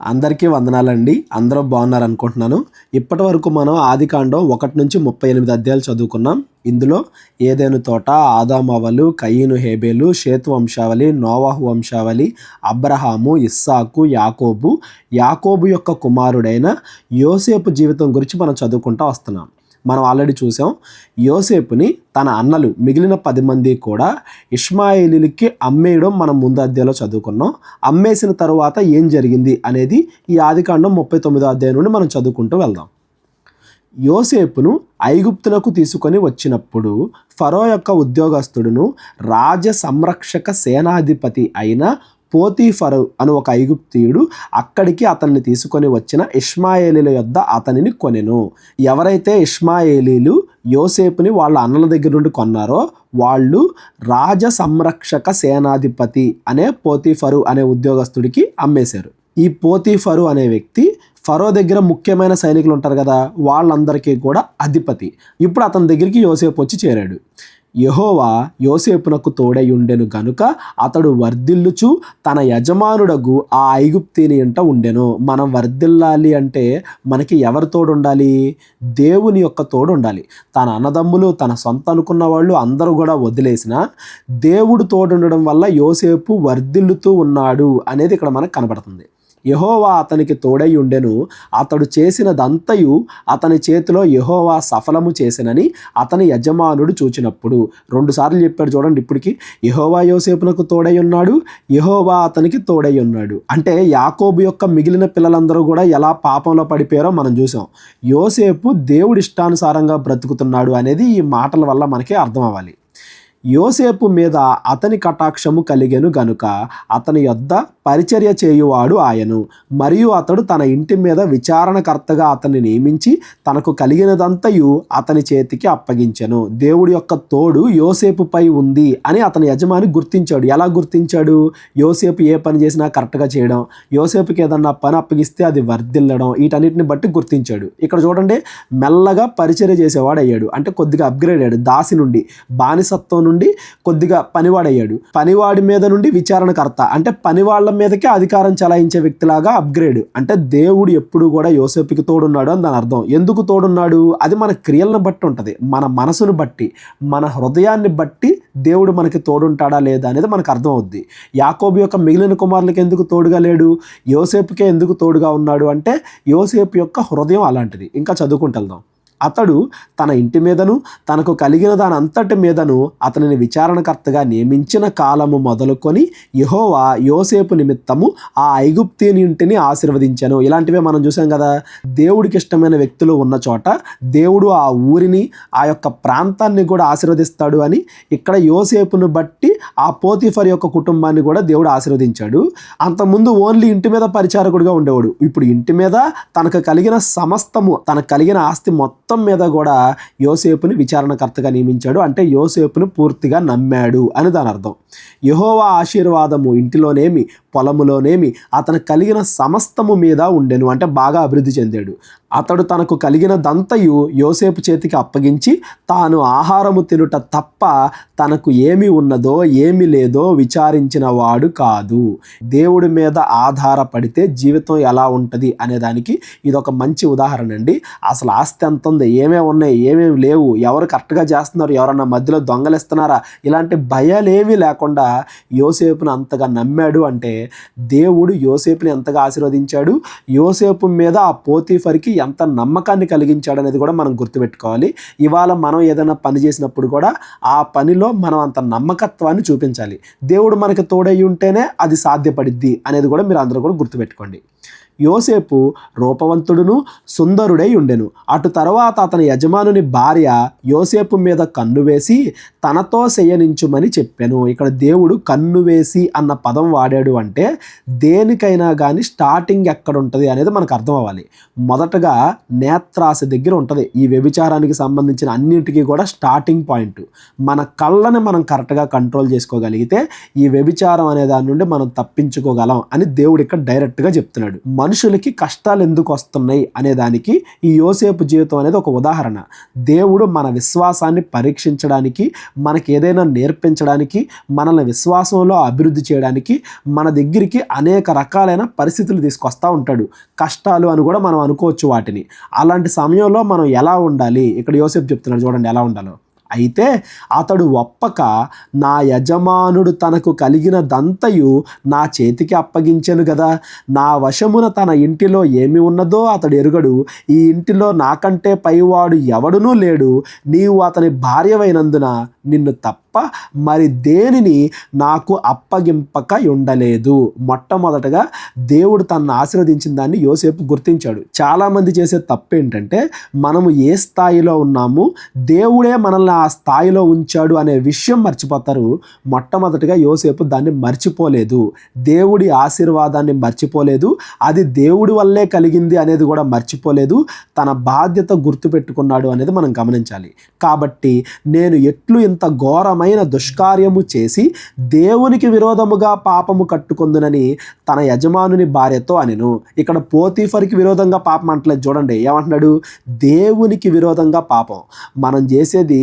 అందరికీ వందనాలండి. అందరూ బాగున్నారనుకుంటున్నాను. ఇప్పటి వరకు మనం ఆదికాండం 1 నుంచి 38 అధ్యాయాలు చదువుకున్నాం. ఇందులో ఏదెను తోట, ఆదాము అవ్వలు, కయీను హేబెలు, షేతు వంశావళి, నోవాహు వంశావళి, అబ్రహాము, ఇస్సాకు, యాకోబు యొక్క కుమారుడైన యోసేపు జీవితం గురించి మనం చదువుకుంటూ వస్తున్నాం. మనం ఆల్రెడీ చూసాం. యోసేపుని తన అన్నలు మిగిలిన 10 మంది కూడా ఇష్మాయేలీలకి అమ్మేయడం మనం ముందు అధ్యాయంలో చదువుకున్నాం. అమ్మేసిన తర్వాత ఏం జరిగింది అనేది ఈ ఆదికాండం 39వ అధ్యాయం నుండి మనం చదువుకుంటూ వెళ్దాం. యోసేపును ఐగుప్తునకు తీసుకొని వచ్చినప్పుడు ఫరో యొక్క ఉద్యోగస్తుడును రాజ సంరక్షక సేనాధిపతి అయిన పోతీఫరు అను ఒక ఐగుప్తీయుడు అక్కడికి అతన్ని తీసుకొని వచ్చిన ఇష్మాయేలీల యొద్ద అతనిని కొనెను. ఎవరైతే ఇష్మాయేలీలు యోసేపుని వాళ్ళ అన్నల దగ్గర నుండి కొన్నారో వాళ్ళు రాజ సంరక్షక సేనాధిపతి అనే పోతీఫరు అనే ఉద్యోగస్తుడికి అమ్మేశారు. ఈ పోతీఫరు అనే వ్యక్తి ఫరో దగ్గర ముఖ్యమైన సైనికులు ఉంటారు కదా, వాళ్ళందరికీ కూడా అధిపతి. ఇప్పుడు అతని దగ్గరికి యోసేపు వచ్చి చేరాడు. యెహోవా యోసేపునకు తోడై ఉండెను గనుక అతడు వర్ధిల్లుచు తన యజమానుడగు ఆ ఐగుప్తీని ఇంట ఉండెను. మనం వర్ధిల్లాలి అంటే మనకి ఎవరి తోడు ఉండాలి? దేవుని యొక్క తోడు ఉండాలి. తన అన్నదమ్ములు, తన సొంత అనుకున్న వాళ్ళు అందరూ కూడా వదిలేసిన దేవుడు తోడు ఉండడం వల్ల యోసేపు వర్ధిల్లుతూ ఉన్నాడు అనేది ఇక్కడ మనకు కనబడుతుంది. యెహోవా అతనికి తోడై ఉండెను, అతడు చేసినదంతయు అతని చేతిలో యెహోవా సఫలము చేసినని అతని యజమానుడు చూచినప్పుడు. 2 సార్లు చెప్పాడు చూడండి. ఇప్పటికి యెహోవా యోసేపునకు తోడై ఉన్నాడు, యెహోవా అతనికి తోడై ఉన్నాడు. అంటే యాకోబు యొక్క మిగిలిన పిల్లలందరూ కూడా ఎలా పాపంలో పడిపోయారో మనం చూసాం. యోసేపు దేవుడి ఇష్టానుసారంగా బ్రతుకుతున్నాడు అనేది ఈ మాటల వల్ల మనకి అర్థం అవ్వాలి. యోసేపు మీద అతని కటాక్షము కలిగెను గనుక అతని యొద్ద పరిచర్య చేయువాడు ఆయను. మరియు అతడు తన ఇంటి మీద విచారణకర్తగా అతన్ని నియమించి తనకు కలిగినదంతయు అతని చేతికి అప్పగించెను. దేవుడి యొక్క తోడు యోసేపుపై ఉంది అని అతని యజమాని గుర్తించాడు. ఎలా గుర్తించాడు? యోసేపు ఏ పని చేసినా కరెక్ట్గా చేయడం, యోసేపుకి ఏదన్నా పని అప్పగిస్తే అది వర్ధిల్లడం, వీటన్నిటిని బట్టి గుర్తించాడు. ఇక్కడ చూడండి, మెల్లగా పరిచర్య చేసేవాడు అయ్యాడు. అంటే కొద్దిగా అప్గ్రేడ్ అయ్యాడు. దాసి నుండి, బానిసత్వం నుండి కొద్దిగా పనివాడయ్యాడు. పనివాడి మీద నుండి విచారణకర్త, అంటే పనివాళ్ల మీదకే అధికారం చలాయించే వ్యక్తిలాగా అప్గ్రేడ్. అంటే దేవుడు ఎప్పుడు కూడా యోసేపుకి తోడున్నాడు అని దాని అర్థం. ఎందుకు తోడున్నాడు? అది మన క్రియలను బట్టి ఉంటుంది, మన మనసును బట్టి, మన హృదయాన్ని బట్టి దేవుడు మనకి తోడుంటాడా లేదా అనేది మనకు అర్థం అవుద్ది. యాకోబు యొక్క మిగిలిన కుమారులకి ఎందుకు తోడుగా లేడు? యోసేపుకే ఎందుకు తోడుగా ఉన్నాడు అంటే యోసేపు యొక్క హృదయం అలాంటిది. ఇంకా చదువుకుంటూ అతడు తన ఇంటి మీదను తనకు కలిగిన దాని అంతటి మీదను అతనిని విచారణకర్తగా నియమించిన కాలము మొదలుకొని యెహోవా యోసేపు నిమిత్తము ఆ ఐగుప్తీని ఇంటిని ఆశీర్వదించాను. ఇలాంటివే మనం చూసాం కదా. దేవుడికి ఇష్టమైన వ్యక్తులు ఉన్న చోట దేవుడు ఆ ఊరిని, ఆ యొక్క ప్రాంతాన్ని కూడా ఆశీర్వదిస్తాడు అని ఇక్కడ యోసేపును బట్టి ఆ పోతీఫర్ యొక్క కుటుంబాన్ని కూడా దేవుడు ఆశీర్వదించాడు. అంతకుముందు ఓన్లీ ఇంటి మీద పరిచారకుడిగా ఉండేవాడు. ఇప్పుడు ఇంటి మీద తనకు కలిగిన సమస్తము, తనకు కలిగిన ఆస్తి మొత్తం మీద కూడా యోసేపుని విచారణకర్తగా నియమించాడు. అంటే యోసేపును పూర్తిగా నమ్మాడు అని దాని అర్థం. యెహోవా ఆశీర్వాదము ఇంటిలోనేమి పొలములోనేమి అతను కలిగిన సమస్తము మీద ఉండెను. అంటే బాగా అభివృద్ధి చెందాడు. అతడు తనకు కలిగినదంతయు యోసేపు చేతికి అప్పగించి తాను ఆహారము తినుట తప్ప తనకు ఏమి ఉన్నదో ఏమి లేదో విచారించిన వాడు కాదు. దేవుడి మీద ఆధారపడితే జీవితం ఎలా ఉంటుంది అనేదానికి ఇదొక మంచి ఉదాహరణ అండి. అసలు ఆస్తి ఎంత ఉంది, ఏమేమి ఉన్నాయి, ఏమేమి లేవు, ఎవరు కరెక్ట్గా చేస్తున్నారు, ఎవరన్నా మధ్యలో దొంగలిస్తున్నారా, ఇలాంటి భయాలేమీ లేకుండా యోసేపును అంతగా నమ్మాడు. అంటే దేవుడు యోసేపుని ఎంతగా ఆశీర్వదించాడు, యోసేపు మీద ఆ పోతీఫర్కి ఎంత నమ్మకాన్ని కలిగించాడు అనేది కూడా మనం గుర్తుపెట్టుకోవాలి. ఇవాళ మనం ఏదైనా పని చేసినప్పుడు కూడా ఆ పనిలో మనం అంత నమ్మకత్వాన్ని చూపించాలి. దేవుడు మనకి తోడై ఉంటేనే అది సాధ్యపడిద్ది అనేది కూడా మీరు అందరూ కూడా గుర్తుపెట్టుకోండి. యోసేపు రూపవంతుడును సుందరుడై ఉండెను. అటు తర్వాత అతని యజమానుని భార్య యోసేపు మీద కన్ను వేసి తనతో శయనించుమని చెప్పాను. ఇక్కడ దేవుడు కన్ను వేసి అన్న పదం వాడాడు అంటే దేనికైనా కానీ స్టార్టింగ్ ఎక్కడ ఉంటుంది అనేది మనకు అర్థం అవ్వాలి. మొదటగా నేత్రాశ దగ్గర ఉంటుంది. ఈ వ్యభిచారానికి సంబంధించిన అన్నింటికీ కూడా స్టార్టింగ్ పాయింట్. మన కళ్ళని మనం కరెక్ట్గా కంట్రోల్ చేసుకోగలిగితే ఈ వ్యభిచారం అనే దాని నుండి మనం తప్పించుకోగలం అని దేవుడు ఇక్కడ డైరెక్ట్గా చెప్తున్నాడు. మనుషులకి కష్టాలు ఎందుకు వస్తున్నాయి అనే దానికి ఈ యోసేపు జీవితం అనేది ఒక ఉదాహరణ. దేవుడు మన విశ్వాసాన్ని పరీక్షించడానికి, మనకి ఏదైనా నేర్పించడానికి, మనల్ని విశ్వాసంలో అభివృద్ధి చేయడానికి మన దగ్గరికి అనేక రకాలైన పరిస్థితులు తీసుకొస్తూ ఉంటాడు. కష్టాలు అని కూడా మనం అనుకోవచ్చు వాటిని. అలాంటి సమయంలో మనం ఎలా ఉండాలి, ఇక్కడ యోసేపు చెప్తున్నాడు చూడండి ఎలా ఉండాలో. అయితే అతడు ఒప్పక, నా యజమానుడు తనకు కలిగినదంతయు నా చేతికి అప్పగించెను కదా, నా వశమున తన ఇంటిలో ఏమి ఉన్నదో అతడు ఎరుగడు, ఈ ఇంటిలో నాకంటే పైవాడు ఎవడునూ లేడు, నీవు అతని భార్యవైనందున నిన్ను తప్ప మరి దేనిని నాకు అప్పగింపక ఉండలేదు. మొట్టమొదటగా దేవుడు తనను ఆశీర్వదించిన దాన్ని యోసేపు గుర్తించాడు. చాలామంది చేసే తప్పు ఏంటంటే, మనము ఏ స్థాయిలో ఉన్నాము, దేవుడే మనల్ని ఆ స్థాయిలో ఉంచాడు అనే విషయం మర్చిపోతారు. మొట్టమొదటిగా యోసేపు దాన్ని మర్చిపోలేదు, దేవుడి ఆశీర్వాదాన్ని మర్చిపోలేదు, అది దేవుడి వల్లే కలిగింది అనేది కూడా మర్చిపోలేదు, తన బాధ్యత గుర్తుపెట్టుకున్నాడు అనేది మనం గమనించాలి. కాబట్టి నేను ఎట్లు ఇంత ఘోరమైన దుష్కార్యము చేసి దేవునికి విరోధముగా పాపము కట్టుకొందునని తన యజమానుని భార్యతో అనెను. ఇక్కడ పోతీఫర్కి విరోధంగా పాపం అంటలేదు చూడండి, ఏమంటున్నాడు? దేవునికి విరోధంగా పాపం. మనం చేసేది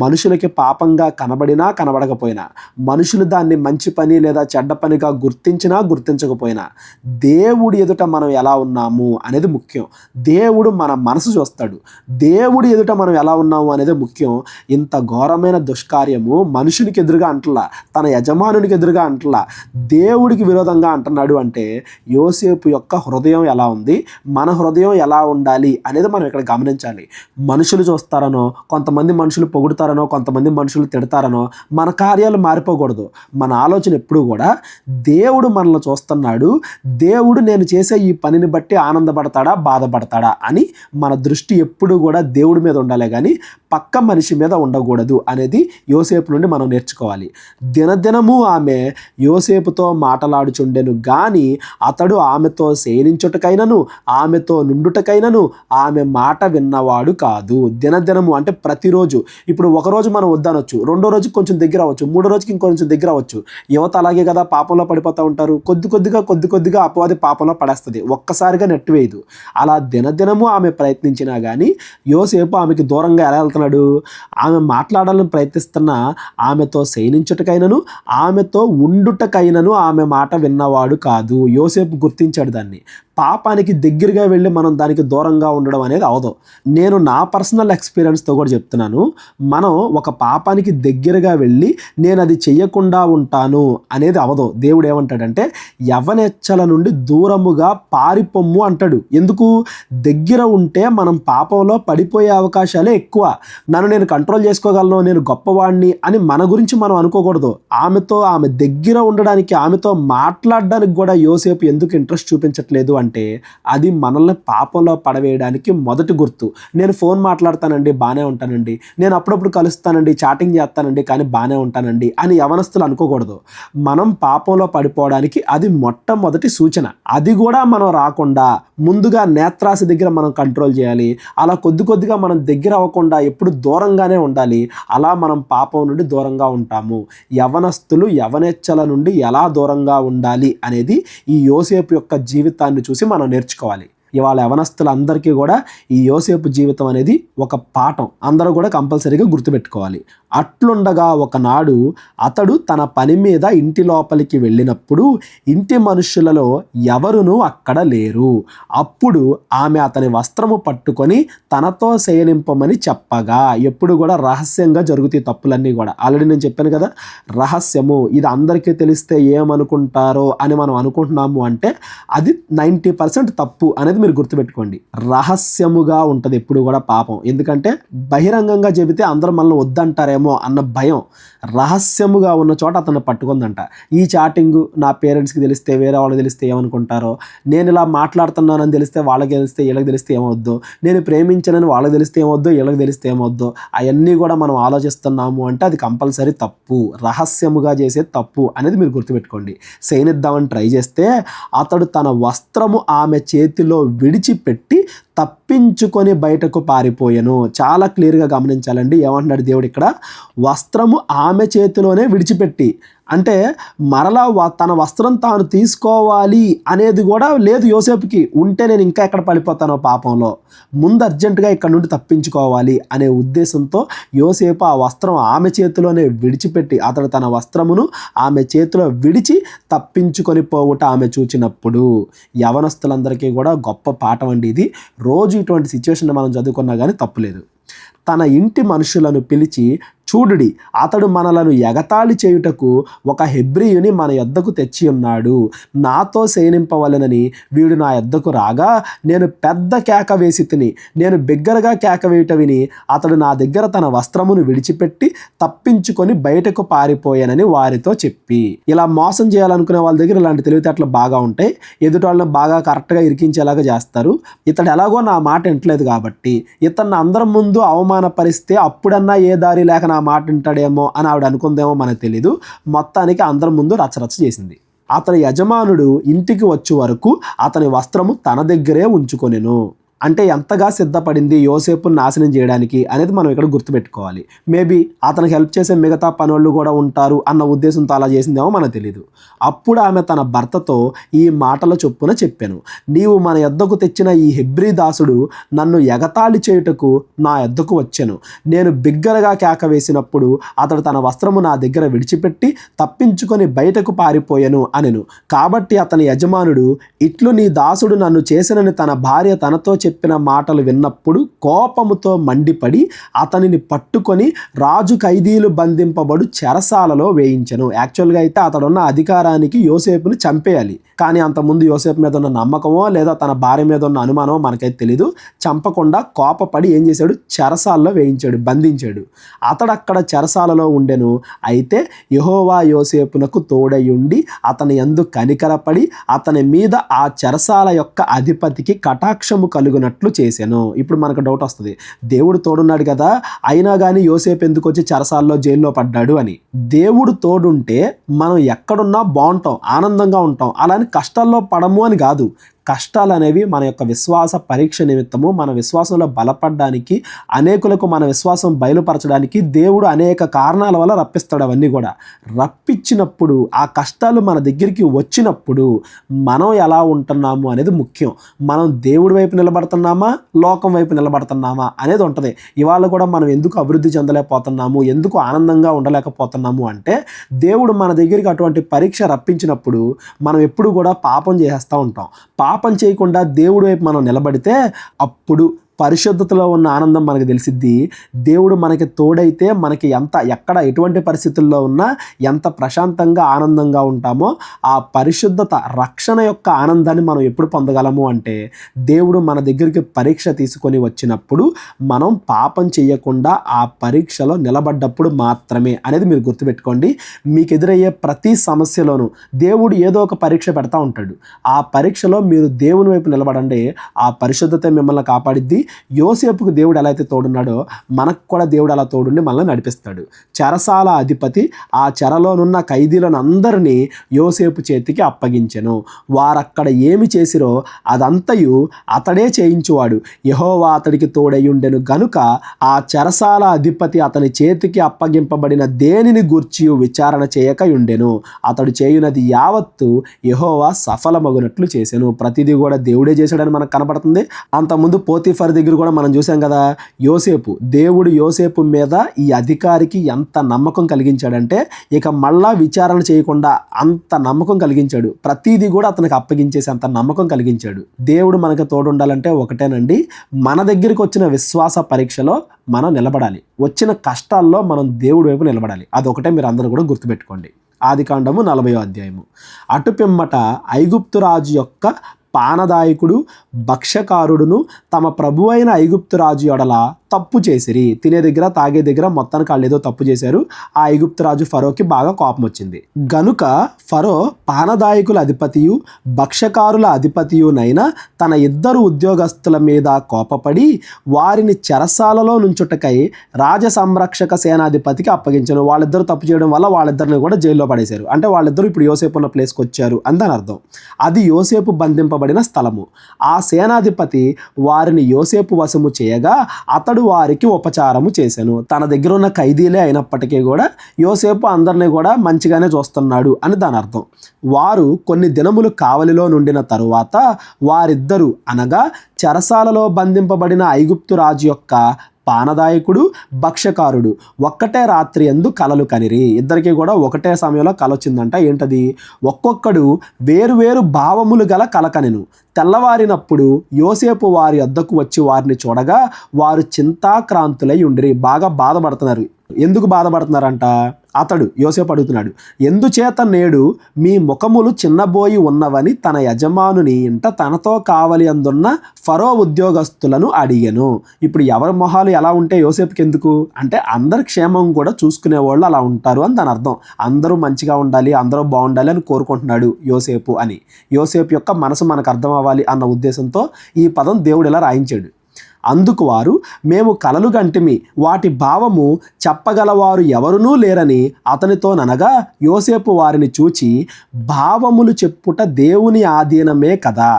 మనుషులకి పాపంగా కనబడినా కనబడకపోయినా, మనుషులు దాన్ని మంచి పని లేదా చెడ్డ పనిగా గుర్తించినా గుర్తించకపోయినా, దేవుడి ఎదుట మనం ఎలా ఉన్నాము అనేది ముఖ్యం. దేవుడు మన మనసు చూస్తాడు, దేవుడి ఎదుట మనం ఎలా ఉన్నాము అనేది ముఖ్యం. ఇంత ఘోరమైన దుష్కార్యము మనుషునికి ఎదురుగా అంటలా, తన యజమానునికి ఎదురుగా అంటలా, దేవుడికి విరోధంగా అంటున్నాడు అంటే యోసేపు యొక్క హృదయం ఎలా ఉంది, మన హృదయం ఎలా ఉండాలి అనేది మనం ఇక్కడ గమనించాలి. మనుషులు చూస్తారనో, కొంతమంది మనుషులు పొగుడుతారనో, కొంతమంది మనుషులు తిడతారనో మన కార్యాలు మారిపోకూడదు. మన ఆలోచన ఎప్పుడు కూడా దేవుడు మనల్ని చూస్తున్నాడు, దేవుడు నేను చేసే ఈ పనిని బట్టి ఆనందపడతాడా బాధపడతాడా అని మన దృష్టి ఎప్పుడు కూడా దేవుడి మీద ఉండాలి కానీ పక్క మనిషి మీద ఉండకూడదు అనేది యోసేపు నుండి మనం నేర్చుకోవాలి. దినదినము ఆమె యోసేపుతో మాటలాడుచుండెను గాని అతడు ఆమెతో శయనించుటకైనను ఆమెతో నుండుటకైనను ఆమె మాట విన్నవాడు కాదు. దినదినము అంటే ప్రతిరోజు. ఇప్పుడు ఒకరోజు మనం వద్దనొచ్చు, రెండో రోజు కొంచెం దగ్గర అవ్వచ్చు, మూడో రోజుకి ఇంకొంచెం దగ్గర అవ్వచ్చు. యువత అలాగే కదా, పాపంలో పడిపోతూ ఉంటారు. కొద్ది కొద్దిగా అపవాది పాపంలో పడేస్తుంది, ఒక్కసారిగా నెట్టివేయదు. అలా దినదినము ఆమె ప్రయత్నించినా కానీ యోసేపు ఆమెకి దూరంగా ఎలా వెళ్తున్నాడు? ఆమె మాట్లాడాలని ప్రయత్నిస్తున్న ఆమెతో శయనించుటకైనను ఆమెతో ఉండుటకైనను ఆమె మాట విన్నవాడు కాదు. యోసేపు గుర్తించాడు దాన్ని. పాపానికి దగ్గరగా వెళ్ళి మనం దానికి దూరంగా ఉండడం అనేది అవదు. నేను నా పర్సనల్ ఎక్స్పీరియన్స్తో కూడా చెప్తున్నాను. మనం ఒక పాపానికి దగ్గరగా వెళ్ళి నేను అది చెయ్యకుండా ఉంటాను అనేది అవదు. దేవుడు ఏమంటాడంటే యవనెచ్చల నుండి దూరముగా పారిపోమ్ము అంటాడు. ఎందుకు? దగ్గర ఉంటే మనం పాపంలో పడిపోయే అవకాశాలే ఎక్కువ. నన్ను నేను కంట్రోల్ చేసుకోగలను, నేను గొప్పవాడిని అని మన గురించి మనం అనుకోకూడదు. ఆమె దగ్గర ఉండడానికి, ఆమెతో మాట్లాడడానికి కూడా యోసేపు ఎందుకు ఇంట్రెస్ట్ చూపించట్లేదు అంటే అది మనల్ని పాపంలో పడవేయడానికి మొదటి గుర్తు. నేను ఫోన్ మాట్లాడతానండి, బాగానే ఉంటానండి, నేను అప్పుడప్పుడు కలుస్తానండి, చాటింగ్ చేస్తానండి, కానీ బాగానే ఉంటానండి అని యవనస్తులు అనుకోకూడదు. మనం పాపంలో పడిపోవడానికి అది మొట్టమొదటి సూచన. అది కూడా మనం రాకుండా ముందుగా నేత్రాశ దగ్గర మనం కంట్రోల్ చేయాలి. అలా కొద్దిగా మనం దగ్గర అవ్వకుండా ఎప్పుడు దూరంగానే ఉండాలి. అలా మనం పాపం నుండి దూరంగా ఉంటాము. యవనస్తులు యవనెచ్చల నుండి ఎలా దూరంగా ఉండాలి అనేది ఈ యోసేపు యొక్క జీవితాన్ని చూసి మనం నేర్చుకోవాలి. ఇవాళ యవనస్తులందరికీ కూడా ఈ యోసేపు జీవితం అనేది ఒక పాఠం. అందరూ కూడా కంపల్సరీగా గుర్తుపెట్టుకోవాలి. అట్లుండగా ఒకనాడు అతడు తన పని మీద ఇంటి లోపలికి వెళ్ళినప్పుడు ఇంటి మనుషులలో ఎవరునూ అక్కడ లేరు. అప్పుడు ఆమె అతని వస్త్రము పట్టుకొని తనతో శయనింపమని చెప్పగా, ఎప్పుడు కూడా రహస్యంగా జరుగుతాయి తప్పులన్నీ కూడా. ఆల్రెడీ నేను చెప్పాను కదా, రహస్యము. ఇది అందరికీ తెలిస్తే ఏమనుకుంటారో అని మనం అనుకుంటున్నాము అంటే అది 90% తప్పు అనేది మీరు గుర్తుపెట్టుకోండి. రహస్యముగా ఉంటుంది ఎప్పుడు కూడా పాపం. ఎందుకంటే బహిరంగంగా చెబితే అందరూ మనల్ని వద్దంటారేమో అన్న భయం. రహస్యముగా ఉన్న చోట అతను పట్టుకుందంట. ఈ చాటింగ్ నా పేరెంట్స్కి తెలిస్తే, వేరే వాళ్ళకి తెలిస్తే ఏమనుకుంటారో, నేను ఇలా మాట్లాడుతున్నానని తెలిస్తే వాళ్ళకి తెలిస్తే, వీళ్ళకి తెలిస్తే ఏమవుద్దో, నేను ప్రేమించానని వాళ్ళకి తెలిస్తే ఏమవుద్దో, వీళ్ళకి తెలిస్తే ఏమవుద్దో, అవన్నీ కూడా మనం ఆలోచిస్తున్నాము అంటే అది కంపల్సరీ తప్పు. రహస్యముగా చేసే తప్పు అనేది మీరు గుర్తుపెట్టుకోండి. శయనిద్దామని ట్రై చేస్తే అతడు తన వస్త్రము ఆమె చేతిలో విడిచిపెట్టి తప్పించుకొని బయటకు పారిపోయాను. చాలా క్లియర్గా గమనించాలండి. ఏమంటున్నాడు దేవుడు ఇక్కడ? వస్త్రము ఆమె చేతిలోనే విడిచిపెట్టి, అంటే మరలా తన వస్త్రం తాను తీసుకోవాలి అనేది కూడా లేదు యోసేపుకి. ఉంటే నేను ఇంకా ఎక్కడ పడిపోతానో పాపంలో, ముందు అర్జెంటుగా ఇక్కడ నుండి తప్పించుకోవాలి అనే ఉద్దేశంతో యోసేపు ఆ వస్త్రం ఆమె చేతిలోనే విడిచిపెట్టి, అతడు తన వస్త్రమును ఆమె చేతిలో విడిచి తప్పించుకొని పోవుట ఆమె చూచినప్పుడు. యవనస్తులందరికీ కూడా గొప్ప పాఠం అండి ఇది. రోజు ఇటువంటి సిచ్యువేషన్ మనం చదువుకున్నా కానీ తప్పులేదు. తన ఇంటి మనుషులను పిలిచి, చూడుడి, అతడు మనలను ఎగతాళి చేయుటకు ఒక హెబ్రీయుని మన యొద్దకు తెచ్చి ఉన్నాడు. నాతో శయనింపవలెనని వీడు నా యొద్దకు రాగా నేను పెద్ద కేక వేసి తిని, నేను బిగ్గరగా కేక వేయుట విని అతడు నా దగ్గర తన వస్త్రమును విడిచిపెట్టి తప్పించుకొని బయటకు పారిపోయానని వారితో చెప్పి. ఇలా మోసం చేయాలనుకునే వాళ్ళ దగ్గర ఇలాంటి తెలివితేటలు బాగా ఉంటాయి. ఎదుటి వాళ్ళని బాగా కరెక్ట్గా ఇరికించేలాగా చేస్తారు. ఇతడు ఎలాగో నా మాట వింటలేదు కాబట్టి ఇతన్ని అందరం ముందు అవమానపరిస్తే అప్పుడన్నా ఏ దారి లేక నా మాట వింటాడేమో అని ఆవిడ అనుకుందేమో మనకు తెలీదు. మొత్తానికి అందరి ముందు రచ్చరచ్చ చేసింది. అతని యజమానుడు ఇంటికి వచ్చే వరకు అతని వస్త్రము తన దగ్గరే ఉంచుకొనెను. అంటే ఎంతగా సిద్ధపడింది యోసేపుని నాశనం చేయడానికి అనేది మనం ఇక్కడ గుర్తుపెట్టుకోవాలి. మేబీ అతనికి హెల్ప్ చేసే మిగతా పనులు కూడా ఉంటారు అన్న ఉద్దేశంతో అలా చేసిందేమో మనకు తెలియదు. అప్పుడు ఆమె తన భర్తతో ఈ మాటల చొప్పున చెప్పాను, నీవు మన యొద్దకు తెచ్చిన ఈ హెబ్రీ దాసుడు నన్ను ఎగతాళి చేయుటకు నా యొద్దకు వచ్చాను. నేను బిగ్గరగా కేక వేసినప్పుడు అతడు తన వస్త్రము నా దగ్గర విడిచిపెట్టి తప్పించుకొని బయటకు పారిపోయాను అనెను. కాబట్టి అతని యజమానుడు, ఇట్లు నీ దాసుడు నన్ను చేసినని తన భార్య తనతో చెప్పిన మాటలు విన్నప్పుడు కోపముతో మండిపడి అతనిని పట్టుకొని రాజు ఖైదీలు బంధింపబడు చెరసాలలో వేయించెను. యాక్చువల్గా అయితే అతడున్న అధికారానికి యోసేపుని చంపేయాలి. కానీ అంతకుముందు యోసేపు మీద ఉన్న నమ్మకమో లేదా తన భార్య మీద ఉన్న అనుమానమో మనకైతే తెలీదు. చంపకుండా కోపపడి ఏం చేశాడు, చెరసాలలో వేయించాడు, బంధించాడు. అతడు అక్కడ చెరసాలలో ఉండెను. అయితే యెహోవా యోసేపునకు తోడయుండి అతని యందు కనికరపడి అతని మీద ఆ చెరసాల యొక్క అధిపతికి కటాక్షము కలుగునట్లు చేశాను. ఇప్పుడు మనకు డౌట్ వస్తుంది, దేవుడు తోడున్నాడు కదా, అయినా కానీ యోసేపు ఎందుకు వచ్చి చెరసాలలో జైల్లో పడ్డాడు అని. దేవుడు తోడుంటే మనం ఎక్కడున్నా బాగుంటాం, ఆనందంగా ఉంటాం. అలానే కష్టాల్లో పడము అని కాదు. కష్టాలు అనేవి మన యొక్క విశ్వాస పరీక్ష నిమిత్తము, మన విశ్వాసంలో బలపడడానికి, అనేకులకు మన విశ్వాసం బయలుపరచడానికి దేవుడు అనేక కారణాల వల్ల రప్పిస్తాడు. అవన్నీ కూడా రప్పించినప్పుడు, ఆ కష్టాలు మన దగ్గరికి వచ్చినప్పుడు మనం ఎలా ఉంటున్నాము అనేది ముఖ్యం. మనం దేవుడి వైపు నిలబడుతున్నామా, లోకం వైపు నిలబడుతున్నామా అనేది ఉంటుంది. ఇవాళ కూడా మనం ఎందుకు అభివృద్ధి చెందలేకపోతున్నాము, ఎందుకు ఆనందంగా ఉండలేకపోతున్నాము అంటే దేవుడు మన దగ్గరికి అటువంటి పరీక్ష రప్పించినప్పుడు మనం ఎప్పుడు కూడా పాపం చేసేస్తూ ఉంటాం. పాపం చేయకుండా దేవుడి వైపు మనం నిలబడితే అప్పుడు పరిశుద్ధతలో ఉన్న ఆనందం మనకు తెలిసిద్ది. దేవుడు మనకి తోడైతే మనకి ఎక్కడ ఎటువంటి పరిస్థితుల్లో ఉన్నా ఎంత ప్రశాంతంగా ఆనందంగా ఉంటామో ఆ పరిశుద్ధత రక్షణ యొక్క ఆనందాన్ని మనం ఎప్పుడు పొందగలము అంటే దేవుడు మన దగ్గరికి పరీక్ష తీసుకొని వచ్చినప్పుడు మనం పాపం చేయకుండా ఆ పరీక్షలో నిలబడ్డప్పుడు మాత్రమే అనేది మీరు గుర్తుపెట్టుకోండి. మీకు ఎదురయ్యే ప్రతి సమస్యలోనూ దేవుడు ఏదో ఒక పరీక్ష పెడతా ఉంటాడు. ఆ పరీక్షలో మీరు దేవుని వైపు నిలబడండి, ఆ పరిశుద్ధత మిమ్మల్ని కాపాడిద్ది. యోసేపుకు దేవుడు ఎలా అయితే తోడున్నాడో మనకు కూడా దేవుడు అలా తోడుండి మనల్ని నడిపిస్తాడు. చెరసాల అధిపతి ఆ చెరలోనున్న ఖైదీలను అందరినీ యోసేపు చేతికి అప్పగించెను. వారక్కడ ఏమి చేసిరో అదంతయు అతడే చేయించువాడు. యెహోవా అతడికి తోడయుండెను గనుక ఆ చెరసాల అధిపతి అతని చేతికి అప్పగింపబడిన దేనిని గూర్చి విచారణ చేయక ఉండెను. అతడు చేయునది యావత్తు యెహోవా సఫలమగునట్లు చేసెను. ప్రతిదీ కూడా దేవుడే చేశాడని మనకు కనబడుతుంది. అంతకుముందు పోతీఫర్ దగ్గర కూడా మనం చూసాం కదా, దేవుడు యోసేపు మీద ఈ అధికారికి ఎంత నమ్మకం కలిగించాడంటే ఇక మళ్ళా విచారణ చేయకుండా అంత నమ్మకం కలిగించాడు. ప్రతిదీ కూడా అతనికి అప్పగించేసి అంత నమ్మకం కలిగించాడు. దేవుడు మనకు తోడుండాలంటే ఒకటేనండి, మన దగ్గరికి వచ్చిన విశ్వాస పరీక్షలో మనం నిలబడాలి. వచ్చిన కష్టాల్లో మనం దేవుడి వైపు నిలబడాలి. అదొకటే మీరు అందరూ కూడా గుర్తుపెట్టుకోండి. ఆదికాండము 40వ అధ్యాయము. అటు పిమ్మట ఐగుప్తు రాజు యొక్క పానదాయకుడు భక్ష్యకారుడును తమ ప్రభు అయిన ఐగుప్తు రాజు యొడల తప్పు చేసిరి. తినే దగ్గర తాగే దగ్గర మొత్తానికి వాళ్ళు ఏదో తప్పు చేశారు. ఆ ఐగుప్తు రాజు ఫరోకి బాగా కోపం వచ్చింది. గనుక ఫరో పానదాయకుల అధిపతియు భక్ష్యకారుల అధిపతియునైనా తన ఇద్దరు ఉద్యోగస్తుల మీద కోపపడి వారిని చెరసాలలో నుంచుటకై రాజ సంరక్షక సేనాధిపతికి అప్పగించను. వాళ్ళిద్దరూ తప్పు చేయడం వల్ల వాళ్ళిద్దరిని కూడా జైల్లో పడేశారు. అంటే వాళ్ళిద్దరూ ఇప్పుడు యోసేపు ఉన్న ప్లేస్కి వచ్చారు అని దాని అర్థం. అది యోసేపు బంధింపబడిన స్థలము. ఆ సేనాధిపతి వారిని యోసేపు వశము చేయగా అతడు అతడు వారికి ఉపచారము చేశాను. తన దగ్గర ఉన్న ఖైదీలే అయినప్పటికీ కూడా యోసేపు అందరినీ కూడా మంచిగానే చూస్తున్నాడు అని దాని అర్థం. వారు కొన్ని దినములు కావలిలో నుండిన తరువాత వారిద్దరూ అనగా చెరసాలలో బంధింపబడిన ఐగుప్తు రాజు యొక్క పానదాయకుడు భక్ష్యకారుడు ఒక్కటే రాత్రి యందు కలలు కనిరి. ఇద్దరికి కూడా ఒకటే సమయంలో కల వచ్చిందంట. ఏంటది? ఒక్కొక్కడు వేరు భావములు గల కల కనెను. తెల్లవారినప్పుడు యోసేపు వారి వద్దకు వచ్చి వారిని చూడగా వారు చింతాక్రాంతులై ఉండిరి. బాగా బాధపడుతున్నారు. ఎందుకు బాధపడుతున్నారంట? అతడు యోసేపు అడుగుతున్నాడు, ఎందుచేత నేడు మీ ముఖములు చిన్నబోయి ఉన్నవని తన యజమానుని ఇంట తనతో కావలి అందున్న ఫరో ఉద్యోగస్తులను అడిగెను. ఇప్పుడు ఎవరి మొహాలు ఎలా ఉంటే యోసేపుకి ఎందుకు అంటే అందరి క్షేమం కూడా చూసుకునే వాళ్ళు అలా ఉంటారు అని దాని అర్థం. అందరూ మంచిగా ఉండాలి, అందరూ బాగుండాలి అని కోరుకుంటున్నాడు యోసేపు అని. యోసేపు యొక్క మనసు మనకు అర్థం అవ్వాలి అన్న ఉద్దేశంతో ఈ పదం దేవుడు ఇలా రాయించాడు. అందుకు వారు, మేము కలలు గంటిమి, వాటి భావము చెప్పగలవారు ఎవరునూ లేరని అతనితోననగా యోసేపు వారిని చూచి, భావములు చెప్పుట దేవుని ఆధీనమే కదా,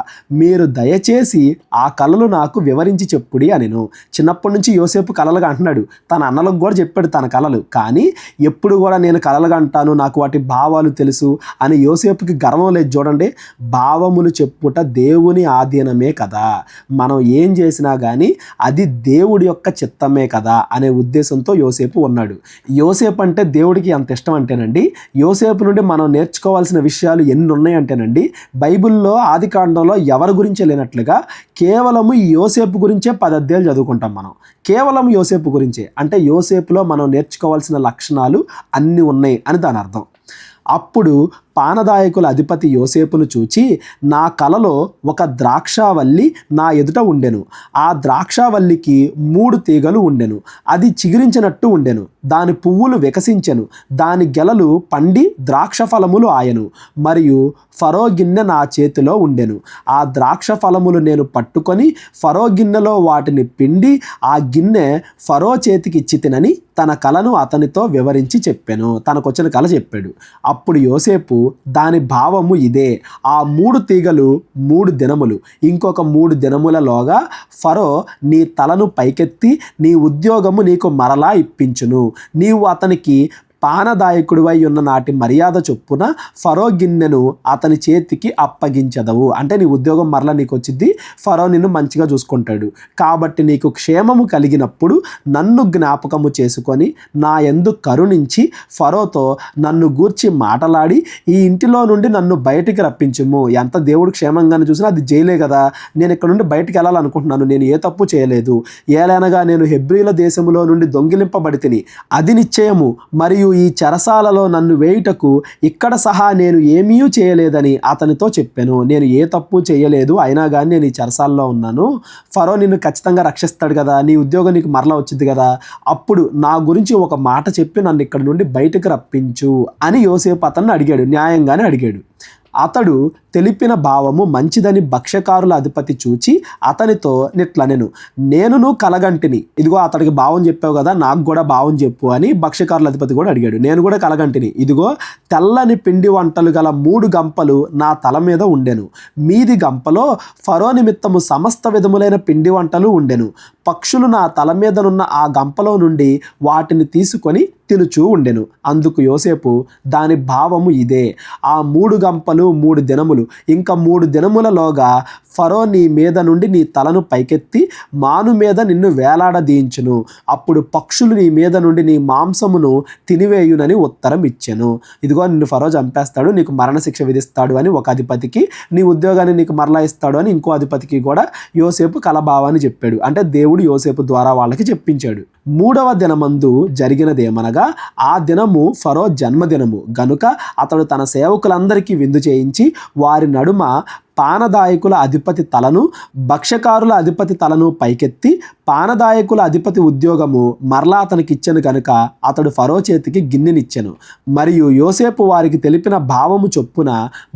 మీరు దయచేసి ఆ కలలు నాకు వివరించి చెప్పుడి అనెను. చిన్నప్పటి నుంచి యోసేపు కలలుగా అంటున్నాడు. తన అన్నలకు కూడా చెప్పాడు తన కలలు. కానీ ఎప్పుడు కూడా నేను కలలుగా అంటాను, నాకు వాటి భావాలు తెలుసు అని యోసేపుకి గర్వం లేదు. చూడండి, భావములు చెప్పుట దేవుని ఆధీనమే కదా, మనం ఏం చేసినా కానీ అది దేవుడి యొక్క చిత్తమే కదా అనే ఉద్దేశంతో యోసేపు ఉన్నాడు. యోసేపు అంటే దేవుడికి అంత ఇష్టం అంటేనండి, యోసేపు నుండి మనం నేర్చుకోవాల్సిన విషయాలు ఎన్ని ఉన్నాయంటేనండి, బైబిల్లో ఆదికాండంలో ఎవరి గురించే లేనట్లుగా కేవలము ఈ యోసేపు గురించే 10 అధ్యాయాలు చదువుకుంటాం మనం. కేవలం యోసేపు గురించే. అంటే యోసేపులో మనం నేర్చుకోవాల్సిన లక్షణాలు అన్నీ ఉన్నాయి అని దాని అర్థం. అప్పుడు పానదాయకుల అధిపతి యోసేపును చూచి, నా కలలో ఒక ద్రాక్షావల్లి నా ఎదుట ఉండెను. ఆ ద్రాక్షావల్లికి 3 తీగలు ఉండెను. అది చిగురించినట్టు ఉండెను. దాని పువ్వులు వికసించెను. దాని గెలలు పండి ద్రాక్ష ఫలములు ఆయను. మరియు ఫరో గిన్నె నా చేతిలో ఉండెను. ఆ ద్రాక్ష ఫలములు నేను పట్టుకొని ఫరో గిన్నెలో వాటిని పిండి ఆ గిన్నె ఫరో చేతికి ఇచ్చి తినని తన కలను అతనితో వివరించి చెప్పాను. తనకొచ్చిన కల చెప్పాడు. అప్పుడు యోసేపు, దాని భావము ఇదే, ఆ 3 తీగలు 3 దినములు, ఇంకొక 3 దినములలోగా ఫరో నీ తలను పైకెత్తి నీ ఉద్యోగము నీకు మరలా ఇప్పించును. నీవు అతనికి పానదాయకుడివై ఉన్న నాటి మర్యాద చొప్పున ఫరో గిన్నెను అతని చేతికి అప్పగించదవు. అంటే నీ ఉద్యోగం మరలా నీకు వచ్చింది, ఫరో నిన్ను మంచిగా చూసుకుంటాడు. కాబట్టి నీకు క్షేమము కలిగినప్పుడు నన్ను జ్ఞాపకము చేసుకొని నా యందు కరుణించి ఫరోతో నన్ను గూర్చి మాటలాడి ఈ ఇంటిలో నుండి నన్ను బయటికి రప్పించుము. ఎంత దేవుడు క్షేమంగానే చూసినా అది జైలే కదా. నేను ఇక్కడ నుండి బయటికి వెళ్ళాలనుకుంటున్నాను, నేను ఏ తప్పు చేయలేదు. ఏలైనగా నేను హెబ్రీల దేశములో నుండి దొంగిలింపబడి తిని, అది నిశ్చయము. మరియు ఈ చెరసాలలో నన్ను వేయుటకు ఇక్కడ సహా నేను ఏమీ చేయలేదని అతనితో చెప్పాను. నేను ఏ తప్పు చేయలేదు, అయినా కానీ నేను ఈ చెరసాలలో ఉన్నాను. ఫరో నిన్ను ఖచ్చితంగా రక్షిస్తాడు కదా, నీ ఉద్యోగం నీకు మరలా వచ్చింది కదా, అప్పుడు నా గురించి ఒక మాట చెప్పి నన్ను ఇక్కడ నుండి బయటకు రప్పించు అని యోసేపు అతన్ని అడిగాడు. న్యాయంగానే అడిగాడు. అతడు తెలిపిన భావము మంచిదని భక్ష్యకారుల అధిపతి చూచి అతనితో నిట్లనెను, నేనును కలగంటిని. ఇదిగో అతడికి భావం చెప్పావు కదా, నాకు కూడా భావం చెప్పు అని భక్ష్యకారుల అధిపతి కూడా అడిగాడు. నేను కూడా కలగంటిని. ఇదిగో తెల్లని పిండి వంటలు గల 3 గంపలు నా తల మీద ఉండెను. మీది గంపలో ఫరో నిమిత్తము సమస్త విధములైన పిండి వంటలు ఉండెను. పక్షులు నా తల మీదనున్న ఆ గంపలో నుండి వాటిని తీసుకొని తినుచూ ఉండెను. అందుకు యోసేపు, దాని భావము ఇదే, ఆ 3 గంపలు 3 దినములు, ఇంకా 3 దినములలోగా ఫరో నీ మీద నుండి నీ తలను పైకెత్తి మాను మీద నిన్ను వేలాడదీయించును. అప్పుడు పక్షులు నీ మీద నుండి నీ మాంసమును తినివేయునని ఉత్తరం ఇచ్చెను. ఇదిగో నిన్ను ఫరో చంపేస్తాడు, నీకు మరణశిక్ష విధిస్తాడు అని ఒక అధిపతికి, నీ ఉద్యోగాన్ని నీకు మరలా ఇస్తాడు అని ఇంకో అధిపతికి కూడా యోసేపు కలభావాన్ని చెప్పాడు. అంటే దేవుడు యోసేపు ద్వారా వాళ్ళకి చెప్పించాడు. 3వ దినమందు జరిగినదేమనగా, ఆ దినము ఫరో జన్మదినము గనుక అతడు తన సేవకులందరికీ విందు చేయించి వారి నడుమ పానదాయకుల అధిపతి తలను భక్ష్యకారుల అధిపతి తలను పైకెత్తి పానదాయకుల అధిపతి ఉద్యోగము మరలా అతనికి ఇచ్చెను కనుక అతడు ఫరో చేతికి గిన్నెనిచ్చెను. మరియు యోసేపు వారికి తెలిపిన భావము చొప్పున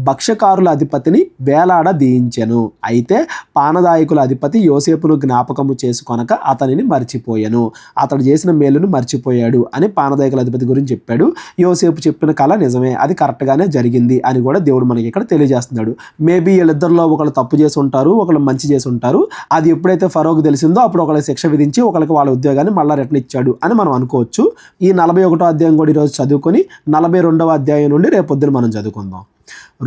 భక్ష్యకారుల అధిపతిని వేలాడదీయించెను. అయితే పానదాయకుల అధిపతి యోసేపును జ్ఞాపకము చేసుకొనక అతనిని మర్చిపోయెను. అతడు చేసిన మేలును మర్చిపోయాడు అని పానదాయకుల అధిపతి గురించి చెప్పాడు. యోసేపు చెప్పిన కళ నిజమే, అది కరెక్ట్గానే జరిగింది అని కూడా దేవుడు మనకి ఇక్కడ తెలియజేస్తున్నాడు. మేబీ వీళ్ళిద్దరిలో ఒకళ్ళు తప్పు చేసి ఉంటారు, ఒకళ్ళు మంచి చేసి ఉంటారు. అది ఎప్పుడైతే ఫరోకు తెలిసిందో అప్పుడు ఒకళ్ళకి శిక్ష విధించి ఒకళ్ళకి వాళ్ళ ఉద్యోగాన్ని మళ్ళీ రిటర్న్ ఇచ్చాడు అని మనం అనుకోవచ్చు. ఈ 41వ అధ్యాయం కూడా ఈరోజు చదువుకొని 42వ అధ్యాయం నుండి రేపొద్దున మనం చదువుకుందాం.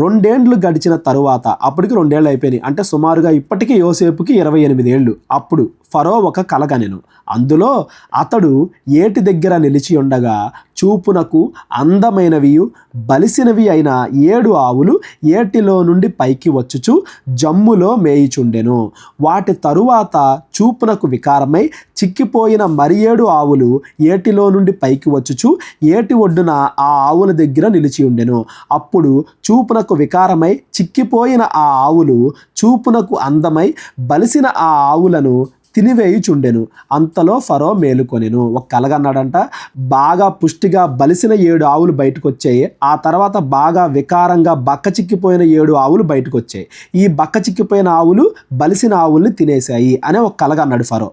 2 ఏండ్లు గడిచిన తరువాత, అప్పటికి 2 ఏళ్ళు అయిపోయినాయి, అంటే సుమారుగా ఇప్పటికీ యోసేపుకి 28 ఏళ్ళు. అప్పుడు ఫరో ఒక కల కనెను. అందులో అతడు ఏటి దగ్గర నిలిచి ఉండగా చూపునకు అందమైనవి బలిసినవి అయిన 7 ఆవులు ఏటిలో నుండి పైకి వచ్చుచు జమ్ములో మేయిచుండెను. వాటి తరువాత చూపునకు వికారమై చిక్కిపోయిన మరి 7 ఆవులు ఏటిలో నుండి పైకి వచ్చుచు ఏటి ఒడ్డున ఆ ఆవుల దగ్గర నిలిచి ఉండెను. అప్పుడు చూపునకు వికారమై చిక్కిపోయిన ఆ ఆవులు చూపునకు అందమై బలిసిన ఆ ఆవులను తినివేయుచుండెను. అంతలో ఫరో మేలుకొనెను. ఒక కలగన్నాడంట, బాగా పుష్టిగా బలిసిన 7 ఆవులు బయటకు వచ్చాయి. ఆ తర్వాత బాగా వికారంగా బక్క చిక్కిపోయిన 7 ఆవులు బయటకు వచ్చాయి. ఈ బక్క చిక్కిపోయిన ఆవులు బలిసిన ఆవుల్ని తినేశాయి అనే ఒక కలగన్నాడు ఫరో.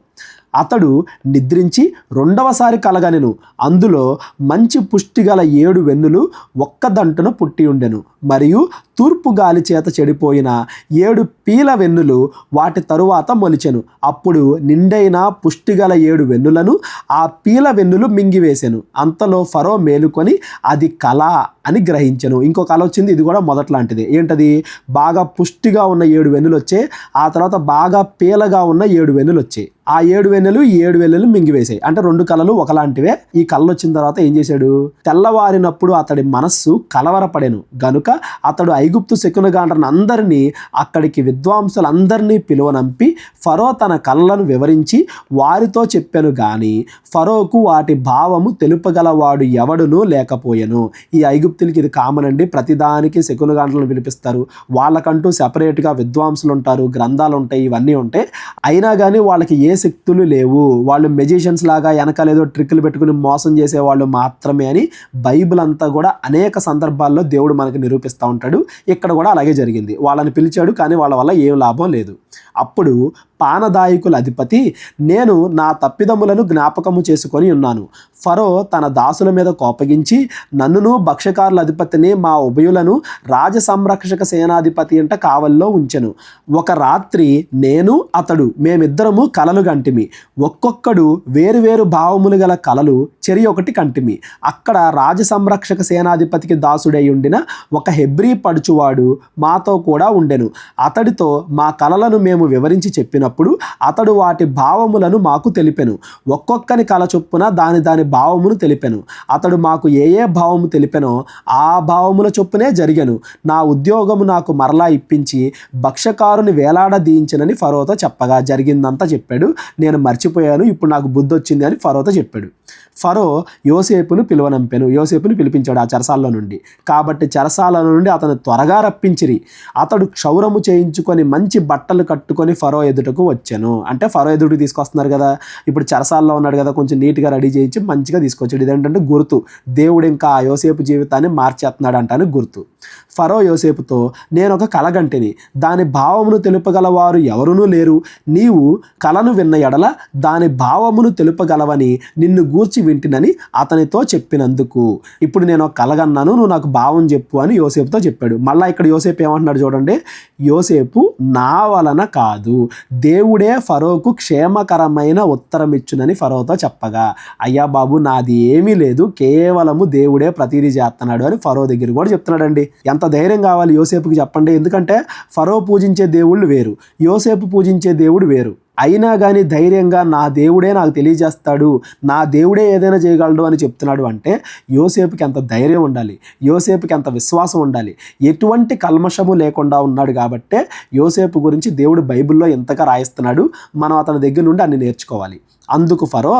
అతడు నిద్రించి 2వసారి కలగనెను. అందులో మంచి పుష్టిగల 7 వెన్నులు ఒక్కదంటున పుట్టి ఉండెను. మరియు తూర్పు గాలి చేత చెడిపోయిన 7 పీల వెన్నులు వాటి తరువాత మొలిచెను. అప్పుడు నిండైన పుష్టిగల 7 వెన్నులను ఆ పీల వెన్నులు మింగివేసెను. అంతలో ఫరో మేలుకొని అది కళ అని గ్రహించెను. ఇంకో కళ వచ్చింది, ఇది కూడా మొదట్లాంటిది. ఏంటది? బాగా పుష్టిగా ఉన్న 7 వెన్నులు వచ్చాయి. ఆ తర్వాత బాగా పీలగా ఉన్న 7 వెన్నులు వచ్చాయి. ఆ 7 వెన్నులు 7 వెన్నులు మింగివేశాయి. అంటే 2 కళలు ఒకలాంటివే. ఈ కళ్ళు వచ్చిన తర్వాత ఏం చేశాడు? తెల్లవారినప్పుడు అతడి మనస్సు కలవరపడెను గనుక అతడు ఐగుప్తు శకునగాండ్రను అందరినీ అక్కడికి విద్వాంసులందరినీ పిలువనంపి ఫరో తన కళ్ళను వివరించి వారితో చెప్పెను గాని ఫరోకు వాటి భావము తెలుపగలవాడు ఎవడునూ లేకపోయెను. ఈ ఐగుప్తులకి ఇది కామన్ అండి. ప్రతిదానికి శకునగాండ్రలను పిలిపిస్తారు. వాళ్ళకంటూ సెపరేట్గా విద్వాంసులు ఉంటారు, గ్రంథాలు ఉంటాయి, ఇవన్నీ ఉంటాయి. అయినా కానీ వాళ్ళకి ఏ శక్తులు లేవు. వాళ్ళు మెజిషియన్స్ లాగా వెనకాలేదో ట్రిక్లు పెట్టుకుని మోసం చేసేవాళ్ళు మాత్రమే అని బైబిల్ అంతా కూడా అనేక సందర్భాల్లో దేవుడు మనకు నిరూపిస్తూ ఉంటాడు. ఇక్కడ కూడా అలాగే జరిగింది. వాళ్ళని పిలిచాడు, కానీ వాళ్ళ వల్ల ఏం లాభం లేదు. అప్పుడు పానదాయకుల అధిపతి, నేను నా తప్పిదములను జ్ఞాపకము చేసుకొని ఉన్నాను. ఫరో తన దాసుల మీద కోపగించి నన్నును భక్ష్యకారుల అధిపతిని మా ఉభయులను రాజ సంరక్షక సేనాధిపతి అంట కావల్లో ఉంచెను. ఒక రాత్రి నేను అతడు మేమిద్దరము కలలు కంటిమి. ఒక్కొక్కడు వేరువేరు భావములు గల కలలు చెరి ఒకటి కంటిమి. అక్కడ రాజ సంరక్షక సేనాధిపతికి దాసుడై ఉండిన ఒక హెబ్రీ పడుచువాడు మాతో కూడా ఉండెను. అతడితో మా కలలను మేము వివరించి చెప్పినప్పుడు అతడు వాటి భావములను మాకు తెలిపెను. ఒక్కొక్కని కల చొప్పున దాని భావమును తెలిపెను. అతడు మాకు ఏ భావము తెలిపెనో ఆ భావముల చొప్పునే జరిగెను. నా ఉద్యోగము నాకు మరలా ఇప్పించి భక్ష్యకారుని వేలాడదీయించనని ఫరోతో చెప్పగా జరిగిందంతా చెప్పాడు. నేను మర్చిపోయాను, ఇప్పుడు నాకు బుద్ధి వచ్చింది అని ఫరోతో చెప్పాడు. ఫరో యోసేపును పిలువనంపెను. యోసేపుని పిలిపించాడు ఆ చెరసాలలో నుండి. కాబట్టి చెరసాల నుండి అతను త్వరగా రప్పించిరి. అతడు క్షౌరము చేయించుకొని మంచి బట్టలు కట్టుకొని ఫరో ఎదుటకు వచ్చాను. అంటే ఫరో ఎదుటికి తీసుకొస్తున్నారు కదా, ఇప్పుడు చెరసాలలో ఉన్నాడు కదా, కొంచెం నీట్గా రెడీ చేయించి మంచిగా తీసుకొచ్చాడు. ఇదేంటంటే గుర్తు, దేవుడు ఇంకా ఆ యోసేపు జీవితాన్ని మార్చేస్తున్నాడు అంటాను గుర్తు. ఫరో యోసేపుతో, నేను ఒక కలగంటిని, దాని భావమును తెలుపగలవారు ఎవరునూ లేరు. నీవు కలను విన్న ఎడల దాని భావమును తెలుపగలవని నిన్ను గూర్చి వింటినని అతనితో చెప్పినందుకు ఇప్పుడు నేను ఒక కలగన్నాను, నువ్వు నాకు భావం చెప్పు అని యోసేపుతో చెప్పాడు. మళ్ళీ ఇక్కడ యోసేపు ఏమంటున్నాడు చూడండి. యోసేపు నా వలన కాదు, దేవుడే ఫరోకు క్షేమకరమైన ఉత్తరం ఇచ్చునని ఫరోతో చెప్పగా, అయ్యా బాబు నాది ఏమీ లేదు, కేవలము దేవుడే ప్రతిదీ చేస్తున్నాడు అని ఫరో దగ్గర కూడా చెప్తున్నాడండి. ఎంత ధైర్యం కావాలి యోసేపుకి చెప్పండి. ఎందుకంటే ఫరో పూజించే దేవుళ్ళు వేరు, యోసేపు పూజించే దేవుడు వేరు. అయినా కానీ ధైర్యంగా నా దేవుడే నాకు తెలియజేస్తాడు, నా దేవుడే ఏదైనా చేయగలడు అని చెప్తున్నాడు అంటే యోసేపుకి ఎంత ధైర్యం ఉండాలి, యోసేపుకి ఎంత విశ్వాసం ఉండాలి. ఎటువంటి కల్మషము లేకుండా ఉన్నాడు కాబట్టే యోసేపు గురించి దేవుడు బైబిల్లో ఎంతగా రాయిస్తున్నాడు. మనం అతని దగ్గర నుండి అన్ని నేర్చుకోవాలి. అందుకు ఫరో,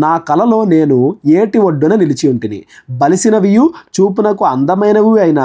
నా కలలో నేను ఏటి ఒడ్డున నిలిచి ఉంటిని. బలిసినవియు చూపునకు అందమైనవి అయిన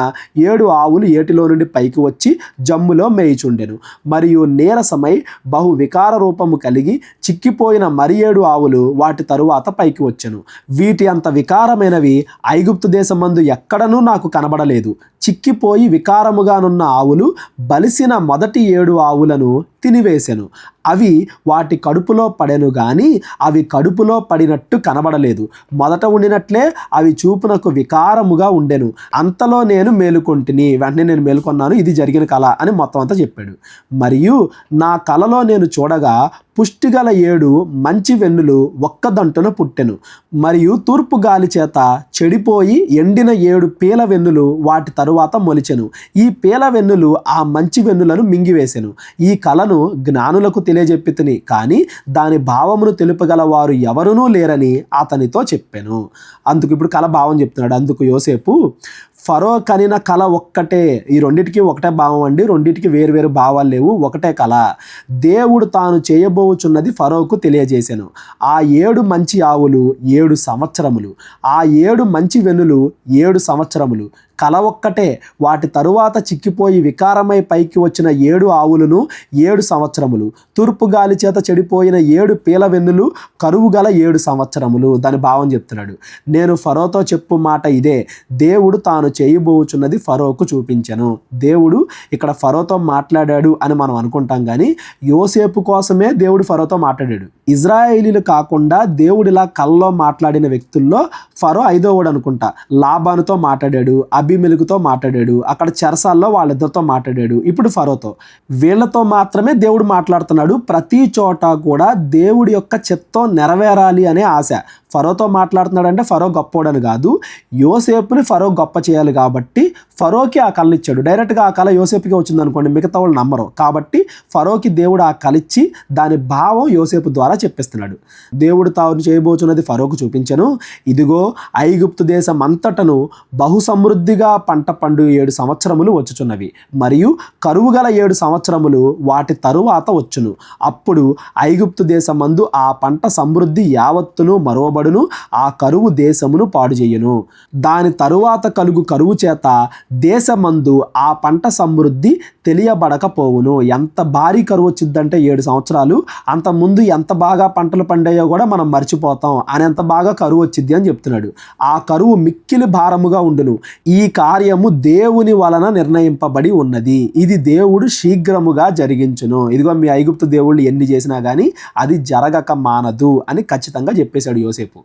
7 ఆవులు ఏటిలో నుండి పైకి వచ్చి జమ్ములో మేయిచుండెను. మరియు నీరసమై బహు వికార రూపము కలిగి చిక్కిపోయిన మరి 7 ఆవులు వాటి తరువాత పైకి వచ్చెను. వీటి అంత వికారమైనవి ఐగుప్తు దేశమందు ఎక్కడనూ నాకు కనబడలేదు. చిక్కిపోయి వికారముగానున్న ఆవులు బలిసిన మొదటి 7 ఆవులను తినివేసెను. అవి వాటి కడుపులో పడెను గాని అవి కడుపులో పడినట్టు కనబడలేదు. మొదట ఉండినట్లే అవి చూపునకు వికారముగా ఉండెను. అంతలో నేను మేలుకొంటిని. వెంటనే నేను మేలుకొన్నాను, ఇది జరిగిన కల అని మొత్తం అంతా చెప్పాడు. మరియు నా కలలో నేను చూడగా పుష్టిగల 7 మంచి వెన్నులు ఒక్కదంటున పుట్టెను. మరియు తూర్పు గాలి చేత చెడిపోయి ఎండిన 7 పీల వెన్నులు వాటి తరువాత మొలిచెను. ఈ పీల వెన్నులు ఆ మంచి వెన్నులను మింగివేసెను. ఈ కలను జ్ఞానులకు తెలియజెప్పితిని, కానీ దాని భావమును తెలుపగల వారు ఎవరునూ లేరని అతనితో చెప్పాను. అందుకు ఇప్పుడు కల భావం చెప్తున్నాడు. అందుకు యోసేపు, ఫరో కనిన కల ఒక్కటే. ఈ రెండిటికి ఒకటే భావం అండి, రెండిటికి వేరు భావాలు లేవు, ఒకటే కల. దేవుడు తాను చేయబోచున్నది ఫరోకు తెలియజేశాను. ఆ 7 మంచి ఆవులు 7 సంవత్సరములు, ఆ 7 మంచి వెన్నులు 7 సంవత్సరములు. కల ఒక్కటే. వాటి తరువాత చిక్కిపోయి వికారమై పైకి వచ్చిన 7 ఆవులను 7 సంవత్సరములు, తూర్పు గాలి చేత చెడిపోయిన 7 పీల వెన్నులు కరువు గల 7 సంవత్సరములు. దాని భావం చెప్తున్నాడు. నేను ఫరోతో చెప్పు మాట ఇదే, దేవుడు తాను చేయబోచున్నది ఫరోకు చూపించెను. దేవుడు ఇక్కడ ఫరోతో మాట్లాడాడు అని మనం అనుకుంటాం, కానీ యోసేపు కోసమే దేవుడు ఫరోతో మాట్లాడాడు. ఇజ్రాయేలీలు కాకుండా దేవుడు ఇలా కల్లో మాట్లాడిన వ్యక్తుల్లో ఫరో 5వ అనుకుంటా. లాబానుతో మాట్లాడాడు, అబీమెలెకుతో మాట్లాడాడు, అక్కడ చెరసాల్లో వాళ్ళిద్దరితో మాట్లాడాడు, ఇప్పుడు ఫరోతో. వీళ్ళతో మాత్రమే దేవుడు మాట్లాడుతున్నాడు. ప్రతి చోట కూడా దేవుడి యొక్క చిత్తం నెరవేరాలి అనే ఆశ. ఫరోతో మాట్లాడుతున్నాడు అంటే ఫరో గొప్పోడని కాదు, యోసేపుని ఫరో గొప్ప చేయాలి కాబట్టి ఫరోకి ఆ కళనిచ్చాడు. డైరెక్ట్గా ఆ కళ యోసేపుకి వచ్చింది అనుకోండి, మిగతా వాళ్ళు నమ్మరు. కాబట్టి ఫరోకి దేవుడు ఆ కళిచ్చి దాని భావం యోసేపు ద్వారా చెప్పిస్తున్నాడు. దేవుడు తాను చేయబోచున్నది ఫరోకు చూపించెను. ఇదిగో ఐగుప్తు దేశం అంతటను బహు సమృద్ధిగా పంట పండు 7 సంవత్సరములు వచ్చుచున్నవి, మరియు కరువు గల 7 సంవత్సరములు వాటి తరువాత వచ్చును. అప్పుడు ఐగుప్తు దేశమందు ఆ పంట సమృద్ధి యావత్తును మరువబడును, ఆ కరువు దేశమును పాడు చేయును. దాని తరువాత కలుగు కరువు చేత దేశమందు ఆ పంట సమృద్ధి తెలియబడకపోవును. ఎంత భారీ కరువు వచ్చిందంటే 7 సంవత్సరాలు, అంత ముందు ఎంత బాగా పంటలు పండాయో కూడా మనం మర్చిపోతాం అని, ఎంత బాగా కరువు వచ్చింది అని చెప్తున్నాడు. ఆ కరువు మిక్కిలి భారముగా ఉండును. ఈ కార్యము దేవుని వలన నిర్ణయింపబడి ఉన్నది, ఇది దేవుడు శీఘ్రముగా జరిగించును. ఇదిగో మీ ఐగుప్తు దేవుళ్ళు ఎన్ని చేసినా కానీ అది జరగక మానదు అని ఖచ్చితంగా చెప్పేశాడు యోసేపు.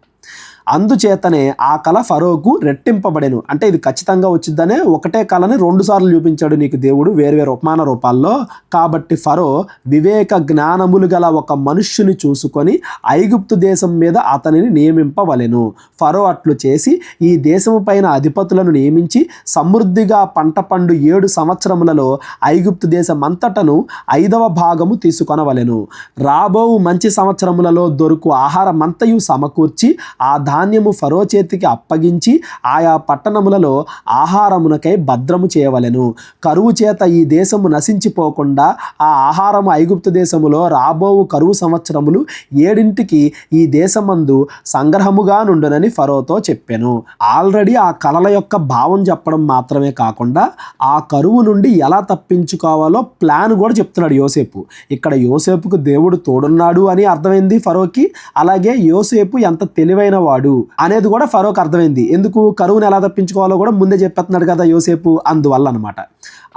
అందుచేతనే ఆ కళ ఫరోకు రెట్టింపబడెను. అంటే ఇది ఖచ్చితంగా వచ్చిద్దనే ఒకటే కళని 2 సార్లు చూపించాడు నీకు దేవుడు వేరు ఉపమాన రూపాల్లో. కాబట్టి ఫరో వివేక జ్ఞానములు గల ఒక మనుష్యుని చూసుకొని ఐగుప్తు దేశం మీద అతనిని నియమింపవలెను. ఫరో అట్లు చేసి ఈ దేశము పైన అధిపతులను నియమించి సమృద్ధిగా పంట పండు 7 సంవత్సరములలో ఐగుప్తు దేశం అంతటను 5వ భాగము తీసుకొనవలెను. రాబో మంచి సంవత్సరములలో దొరుకు ఆహారమంతయు సమకూర్చి ఆ ధాన్యము ఫరో చేతికి అప్పగించి ఆయా పట్టణములలో ఆహారమునకై భద్రము చేయవలెను. కరువు చేత ఈ దేశము నశించిపోకుండా ఆ ఆహారము ఐగుప్తు దేశములో రాబోవు కరువు సంవత్సరములు 7ంటికి ఈ దేశమందు సంగ్రహముగా నుండునని ఫరోతో చెప్పెను. ఆల్రెడీ ఆ కలల యొక్క భావం చెప్పడం మాత్రమే కాకుండా ఆ కరువు నుండి ఎలా తప్పించుకోవాలో ప్లాన్ కూడా చెప్తున్నాడు యోసేపు. ఇక్కడ యోసేపుకు దేవుడు తోడున్నాడు అని అర్థమైంది ఫరోకి, అలాగే యోసేపు ఎంత తెలివైన వాడు అనేది కూడా ఫరోకి అర్థమైంది. ఎందుకు కరువును ఎలా తప్పించుకోవాలో కూడా ముందే చెప్పేస్తున్నాడు కదా యోసేపు, అందువల్ల అన్నమాట.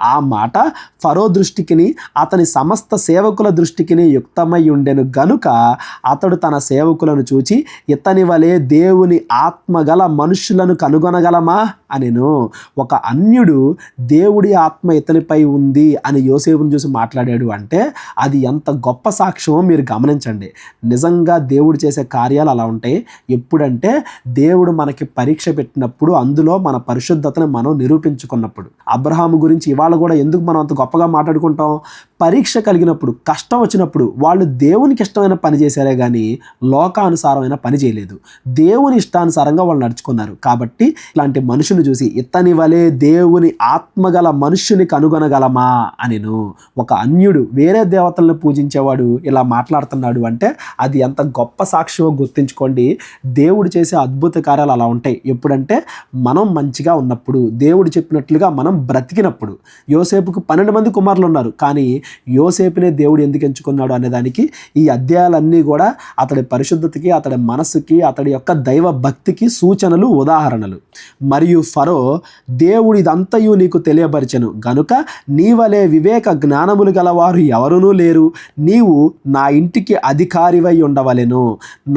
ఆ మాట ఫరో దృష్టికిని అతని సమస్త సేవకుల దృష్టికిని యుక్తమై ఉండెను గనుక అతడు తన సేవకులను చూచి ఇతని వలె దేవుని ఆత్మగల మనుషులను కనుగొనగలమా అనెను. ఒక అన్యుడు దేవుడి ఆత్మ ఇతనిపై ఉంది అని యోసేపును చూసి మాట్లాడాడు అంటే అది ఎంత గొప్ప సాక్ష్యమో మీరు గమనించండి. నిజంగా దేవుడు చేసే కార్యాలు అలా ఉంటాయి. ఎప్పుడంటే దేవుడు మనకి పరీక్ష పెట్టినప్పుడు, అందులో మన పరిశుద్ధతను మనం నిరూపించుకున్నప్పుడు. అబ్రహాము గురించి ఇవాళ కూడా ఎందుకు మనం అంత గొప్పగా మాట్లాడుకుంటాం? పరీక్ష కలిగినప్పుడు, కష్టం వచ్చినప్పుడు వాళ్ళు దేవునికి ఇష్టమైన పని చేశారే కానీ లోకానుసారమైన పని చేయలేదు. దేవుని ఇష్టానుసారంగా వాళ్ళు నడుచుకున్నారు. కాబట్టి ఇలాంటి మనుషుని చూసి ఇతని వలె దేవుని ఆత్మగల మనుష్యుని కనుగొనగలమా అనెను. ఒక అన్యుడు వేరే దేవతలను పూజించేవాడు ఇలా మాట్లాడుతున్నాడు అంటే అది ఎంత గొప్ప సాక్ష్యమో గుర్తించుకోండి. దేవుడు చేసే అద్భుత కార్యాలు అలా ఉంటాయి. ఎప్పుడంటే మనం మంచిగా ఉన్నప్పుడు, దేవుడు చెప్పినట్లుగా మనం బ్రతికినప్పుడు. యోసేపుకు 12 మంది కుమారులు ఉన్నారు, కానీ యోసేపునే దేవుడు ఎందుకు ఎంచుకున్నాడు అనేదానికి ఈ అధ్యాయాలన్నీ కూడా అతడి పరిశుద్ధతకి, అతడి మనసుకి, అతడి యొక్క దైవ భక్తికి సూచనలు, ఉదాహరణలు. మరియు ఫరో, దేవుడు ఇదంతయు నీకు తెలియపరిచెను గనుక నీవలే వివేక జ్ఞానములు గలవారు ఎవరునూ లేరు, నీవు నా ఇంటికి అధికారివై ఉండవలెను,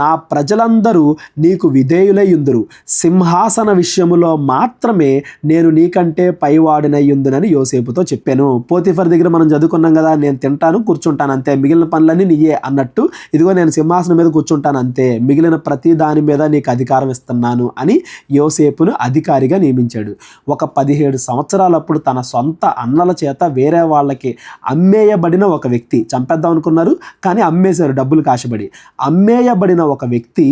నా ప్రజలందరూ నీకు విధేయులై యుందురు, సింహాసన విషయములో మాత్రమే నేను నీకంటే పైవాడినై యుందునని యోసేపుతో చెప్పాను. పోతిఫర్ దగ్గర మనం చదువుకున్నాం కదా, నేను తింటాను కూర్చుంటాను అంతే, మిగిలిన పనులన్నీ నీయే అన్నట్టు, ఇదిగో నేను సింహాసనం మీద కూర్చుంటాను అంతే, మిగిలిన ప్రతి దాని మీద నీకు అధికారం ఇస్తున్నాను అని యోసేపును అధికారిగా నియమించాడు. ఒక 17 సంవత్సరాలప్పుడు తన సొంత అన్నల చేత వేరే వాళ్ళకి అమ్మేయబడిన ఒక వ్యక్తి, చంపేద్దాం అనుకున్నారు కానీ అమ్మేశారు డబ్బులు కాశపడి, అమ్మేయబడిన ఒక వ్యక్తి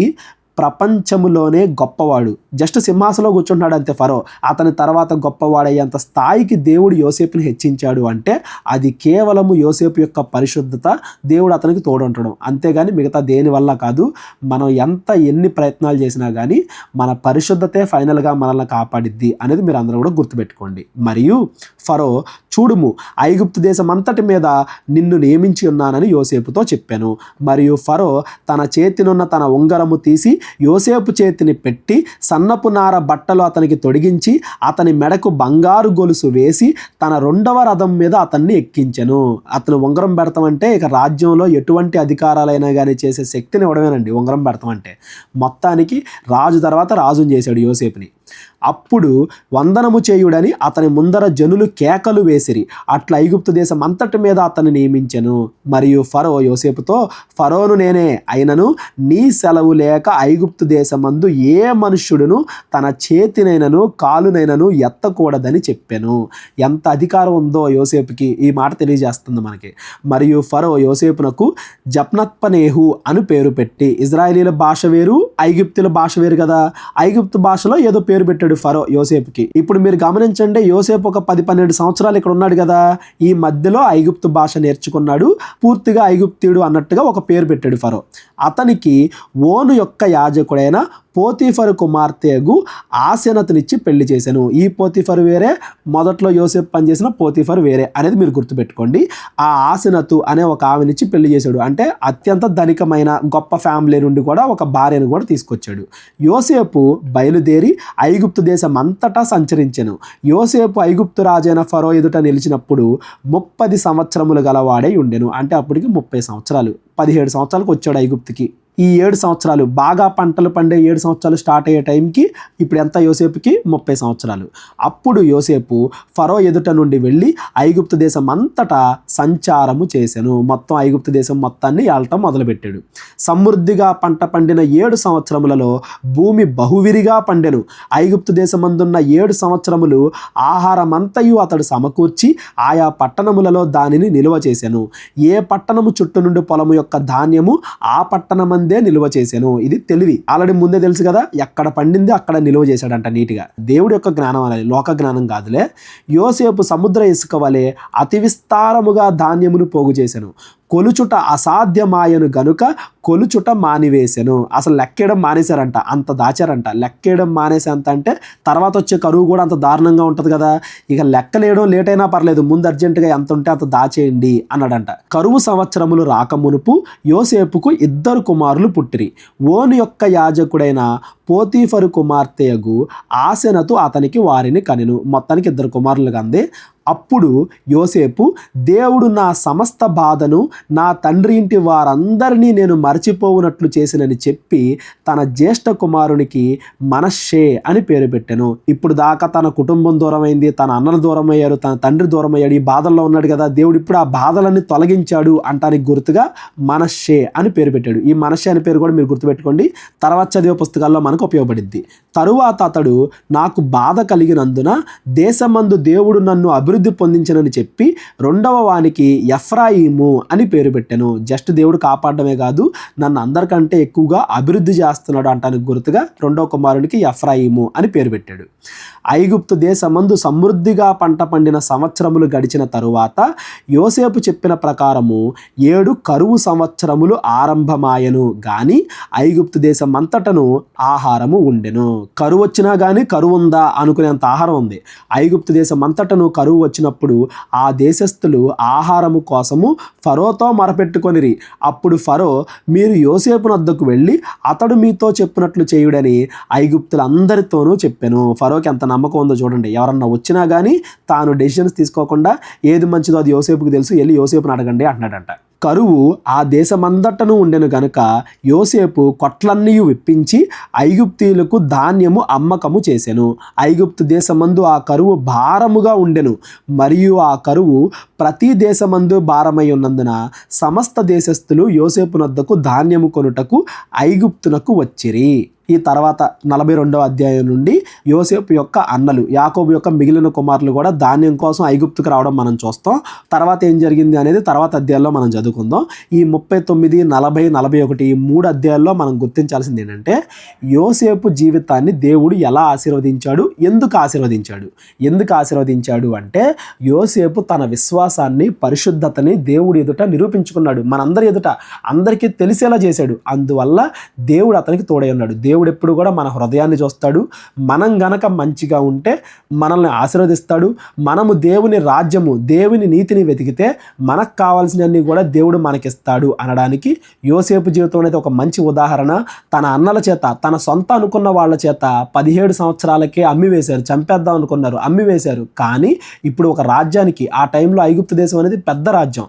ప్రపంచంలోనే గొప్పవాడు, జస్ట్ సింహాసనంలో కూర్చుంటున్నాడు అంతే ఫరో, అతని తర్వాత గొప్పవాడయ్యేంత స్థాయికి దేవుడు యోసేపుని హెచ్చించాడు అంటే అది కేవలము యోసేపు యొక్క పరిశుద్ధత, దేవుడు అతనికి తోడుంటడం, అంతేగాని మిగతా దేని వల్ల కాదు. మనం ఎన్ని ప్రయత్నాలు చేసినా కానీ మన పరిశుద్ధతే ఫైనల్గా మనల్ని కాపాడిద్ది అనేది మీరు అందరూ కూడా గుర్తుపెట్టుకోండి. మరియు ఫరో, చూడుము ఐగుప్తు దేశం అంతటి మీద నిన్ను నియమించి ఉన్నానని యోసేపుతో చెప్పాను. మరియు ఫరో తన చేతినున్న తన ఉంగరము తీసి యోసేపు చేతిని పెట్టి సన్నపు నార బట్టలు అతనికి తొడిగించి అతని మెడకు బంగారు గొలుసు వేసి తన 2వ రథం మీద అతన్ని ఎక్కించెను. అతను ఉంగరం పెడతామంటే ఇక రాజ్యంలో ఎటువంటి అధికారాలైనా కానీ చేసే శక్తిని ఇవ్వడమేనండి ఉంగరం పెడతామంటే. మొత్తానికి రాజు తర్వాత రాజుని చేశాడు యోసేపుని. అప్పుడు వందనము చేయుడని అతని ముందర జనులు కేకలు వేసిరి, అట్లా ఐగుప్తు దేశం అంతటి మీద అతన్ని నియమించెను. మరియు ఫరో యోసేపుతో, ఫరోను నేనే అయినను నీ సెలవు లేక ఐగుప్తు దేశమందు ఏ మనుష్యుడును తన చేతినైనను కాలునైనను ఎత్తకూడదని చెప్పాను. ఎంత అధికారం ఉందో యోసేపుకి ఈ మాట తెలియజేస్తుంది మనకి. మరియు ఫరో యోసేపునకు జప్నత్పనేహు అని పేరు పెట్టి, ఇజ్రాయేలీల భాష వేరు ఐగుప్తుల భాష వేరు కదా, ఐగుప్తు భాషలో ఏదో పేరు పెట్టాడు ఫరో యోసేపుకి. ఇప్పుడు మీరు గమనించండి, యోసేపు ఒక 10-12 సంవత్సరాలు ఇక్కడ ఉన్నాడు కదా, ఈ మధ్యలో ఐగుప్తు భాష నేర్చుకున్నాడు, పూర్తిగా ఐగుప్తీయుడు అన్నట్టుగా ఒక పేరు పెట్టాడు ఫరో. అతనికి ఓను యొక్క యాజకుడైన పోతీఫరు కుమార్తెగు ఆసెనతునిచ్చి పెళ్లి చేశాను. ఈ పోతీఫరు వేరే, మొదట్లో యోసేపు పనిచేసిన పోతీఫరు వేరే అనేది మీరు గుర్తుపెట్టుకోండి. ఆ ఆసెనతు అనే ఒక ఆమెనిచ్చి పెళ్లి చేశాడు, అంటే అత్యంత ధనికమైన గొప్ప ఫ్యామిలీ నుండి కూడా ఒక భార్యను కూడా తీసుకొచ్చాడు. యోసేపు బయలుదేరి ఐగుప్తు దేశం అంతటా సంచరించెను. యోసేపు ఐగుప్తు రాజైన ఫరో ఎదుట నిలిచినప్పుడు 30 సంవత్సరములు గలవాడై ఉండెను, అంటే అప్పటికి 30 సంవత్సరాలు. 17 సంవత్సరాలకు వచ్చాడు ఐగుప్తుకి. ఈ 7 సంవత్సరాలు బాగా పంటలు పండే 7 సంవత్సరాలు స్టార్ట్ అయ్యే టైంకి ఇప్పుడు ఎంత యోసేపుకి 30 సంవత్సరాలు. అప్పుడు యోసేపు ఫరో ఎదుట నుండి వెళ్ళి ఐగుప్తు దేశం అంతటా సంచారము చేశాను. మొత్తం ఐగుప్తు దేశం మొత్తాన్ని ఏలటం మొదలుపెట్టాడు. సమృద్ధిగా పంట పండిన 7 సంవత్సరములలో భూమి బహువిరిగా పండెను. ఐగుప్తు దేశమందున్న 7 సంవత్సరములు ఆహారమంతయు అతడు సమకూర్చి ఆయా పట్టణములలో దానిని నిల్వ చేశాను. ఏ పట్టణము చుట్టూ నుండి పొలము యొక్క ధాన్యము ఆ పట్టణమందే నిల్వ చేశాను. ఇది తెలివి, ఆల్రెడీ ముందే తెలుసు కదా, ఎక్కడ పండింది అక్కడ నిల్వ చేశాడంట నీట్గా. దేవుడి యొక్క జ్ఞానం అనేది, లోక జ్ఞానం కాదులే. యోసేపు సముద్ర ఇసుక వలె అతి విస్తారముగా ధాన్యమును పోగు చేశాను. కొలుచుట అసాధ్యమాయను గనుక కొలుచుట మానివేశాను. అసలు లెక్కేయడం మానేశారంట, అంత దాచారంట. లెక్కేయడం మానేసేంత అంటే తర్వాత వచ్చే కరువు కూడా అంత దారుణంగా ఉంటుంది కదా, ఇక లెక్కలేయడం లేట్ అయినా పర్లేదు, ముందు అర్జెంటుగా ఎంత ఉంటే అంత దాచేయండి అన్నాడంట. కరువు సంవత్సరములు రాకమునుపు యోసేపుకు 2 కుమారులు పుట్టిరి. ఓను యొక్క యాజకుడైన పోతీఫరు కుమార్తెయగు ఆసెనతు అతనికి వారిని కనెను. మొత్తానికి 2 కుమారులు కంది. అప్పుడు యోసేపు, దేవుడు నా సమస్త బాధను నా తండ్రి ఇంటి వారందరినీ నేను మరచిపోవునట్లు చేసినని చెప్పి తన జ్యేష్ఠ కుమారునికి మనష్షే అని పేరు పెట్టెను. ఇప్పుడు దాకా తన కుటుంబం దూరమైంది, తన అన్నలు దూరం అయ్యారు, తన తండ్రి దూరం అయ్యాడు, ఈ బాధల్లో ఉన్నాడు కదా, దేవుడు ఇప్పుడు ఆ బాధలన్నీ తొలగించాడు అంటానికి గుర్తుగా మనష్షే అని పేరు పెట్టాడు. ఈ మనష్షే అనే పేరు కూడా మీరు గుర్తుపెట్టుకోండి, తర్వాత చదివే పుస్తకాల్లో మనకు ఉపయోగపడిద్ది. తరువాత అతడు, నాకు బాధ కలిగినందున దేశమందు దేవుడు నన్ను అభివృద్ధి పొందించనని చెప్పి 2వ వానికి ఎఫ్రాయిము అని పేరు పెట్టాను. జస్ట్ దేవుడు కాపాడమే కాదు, నన్ను అందరికంటే ఎక్కువగా అభివృద్ధి చేస్తున్నాడు అంటానికి గుర్తుగా రెండో కుమారునికి ఎఫ్రాయిము అని పేరు పెట్టాడు. ఐగుప్తు దేశమందు సమృద్ధిగా పంట పండిన సంవత్సరములు గడిచిన తరువాత యోసేపు చెప్పిన ప్రకారము 7 కరువు సంవత్సరములు ఆరంభమాయను గాని ఐగుప్తు దేశం అంతటను ఆహారము ఉండెను. కరువు వచ్చినా కానీ కరువు ఉందా అనుకునేంత ఆహారం ఉంది. ఐగుప్తు దేశం అంతటను కరువు వచ్చినప్పుడు ఆ దేశస్థులు ఆహారము కోసము ఫరోతో మొరపెట్టుకొనిరి. అప్పుడు ఫరో, మీరు యోసేపు వద్దకు వెళ్ళి అతడు మీతో చెప్పినట్లు చేయుడని ఐగుప్తులందరితోనూ చెప్పెను. ఫరోకి ఎంత నమ్మకం ఉందో చూడండి. ఎవరన్నా వచ్చినా కానీ తాను డెసిషన్స్ తీసుకోకుండా ఏది మంచిదో అది యోసేపుకి తెలుసు, వెళ్ళి యోసేపుని అడగండి అంటున్నాడంట. కరువు ఆ దేశమందటను ఉండెను గనుక యోసేపు కొట్లన్నీ విప్పించి ఐగుప్తీయులకు ధాన్యము అమ్మకము చేసెను. ఐగుప్తు దేశమందు ఆ కరువు భారముగా ఉండెను, మరియు ఆ కరువు ప్రతి దేశమందు భారమై ఉన్నందున సమస్త దేశస్థులు యోసేపు నద్దకు ధాన్యము కొనుటకు ఐగుప్తునకు వచ్చిరి. ఈ తర్వాత 42వ అధ్యాయం నుండి యోసేపు యొక్క అన్నలు, యాకోబు యొక్క మిగిలిన కుమారులు కూడా ధాన్యం కోసం ఐగుప్తుకు రావడం మనం చూస్తాం. తర్వాత ఏం జరిగింది అనేది తర్వాత అధ్యాయంలో మనం చదువుకుందాం. ఈ 39, 40, 41 ఈ 3 అధ్యాయాల్లో మనం గుర్తించాల్సింది ఏంటంటే యోసేపు జీవితాన్ని దేవుడు ఎలా ఆశీర్వదించాడు, ఎందుకు ఆశీర్వదించాడు అంటే యోసేపు తన విశ్వాసాన్ని, పరిశుద్ధతని దేవుడి ఎదుట నిరూపించుకున్నాడు. మనందరి ఎదుట అందరికీ తెలిసేలా చేశాడు. అందువల్ల దేవుడు అతనికి తోడై ఉన్నాడు. దేవుడు ఎప్పుడు కూడా మన హృదయాన్ని చూస్తాడు. మనం గనక మంచిగా ఉంటే మనల్ని ఆశీర్వదిస్తాడు. మనము దేవుని రాజ్యము, దేవుని నీతిని వెతికితే మనకు కావాల్సినవన్నీ కూడా దేవుడు మనకిస్తాడు అనడానికి యోసేపు జీవితం అనేది ఒక మంచి ఉదాహరణ. తన అన్నల చేత, తన సొంత అనుకున్న వాళ్ళ చేత 17 సంవత్సరాలకే అమ్మివేశారు. చంపేద్దాం అనుకున్నారు, అమ్మివేశారు. కానీ ఇప్పుడు ఒక రాజ్యానికి, ఆ టైంలో ఐగుప్తు దేశం అనేది పెద్ద రాజ్యం,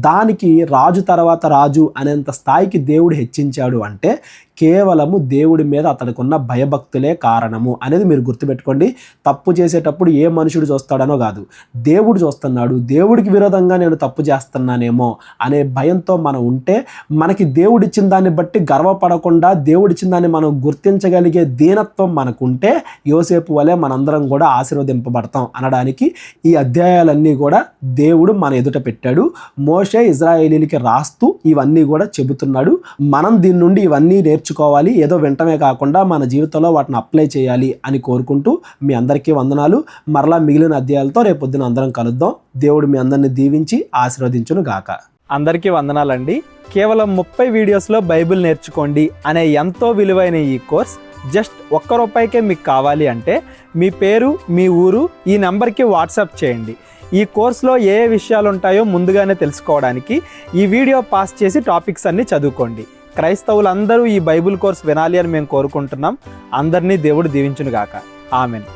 దానికి రాజు తర్వాత రాజు అనేంత స్థాయికి దేవుడు హెచ్చించాడు అంటే కేవలము దేవుడి మీద అతనికి ఉన్న భయభక్తులే కారణము అనేది మీరు గుర్తుపెట్టుకోండి. తప్పు చేసేటప్పుడు ఏ మనుషుడు చూస్తాడనో కాదు, దేవుడు చూస్తున్నాడు. దేవుడికి విరోధంగా నేను తప్పు చేస్తున్నానేమో అనే భయంతో మనం ఉంటే, మనకి దేవుడిచ్చిన దాన్ని బట్టి గర్వపడకుండా దేవుడిచ్చిన దాన్ని మనం గుర్తించగలిగే దీనత్వం మనకుంటే యోసేపు వలె మనందరం కూడా ఆశీర్వదింపబడతాం అనడానికి ఈ అధ్యాయాలన్నీ కూడా దేవుడు మన ఎదుట పెట్టాడు. మోషే ఇజ్రాయేలీలకి రాస్తూ ఇవన్నీ కూడా చెబుతున్నాడు. మనం దీని నుండి ఇవన్నీ నేర్చుకోవాలి, ఏదో వింటమే కాకుండా మన జీవితంలో వాటిని అప్లై చేయాలి అని కోరుకుంటూ మీ అందరికీ వందనాలు. మరలా మిగిలిన అధ్యాయాలతో రేపొద్దున అందరం కలుద్దాం. దేవుడు మీ అందరిని దీవించి ఆశీర్వదించును గాక. అందరికీ వందనాలండి. కేవలం 30 వీడియోస్లో బైబిల్ నేర్చుకోండి అనే ఎంతో విలువైన ఈ కోర్స్ జస్ట్ ₹1 మీకు కావాలి అంటే మీ పేరు, మీ ఊరు ఈ నెంబర్కి వాట్సాప్ చేయండి. ఈ కోర్సులో ఏ విషయాలు ఉంటాయో ముందుగానే తెలుసుకోవడానికి ఈ వీడియో పాస్ చేసి టాపిక్స్ అన్నీ చదువుకోండి. క్రైస్తవులందరూ ఈ బైబిల్ కోర్స్ వినాలి అని మేము కోరుకుంటున్నాం. అందరినీ దేవుడు దీవించును గాక. ఆమెన్.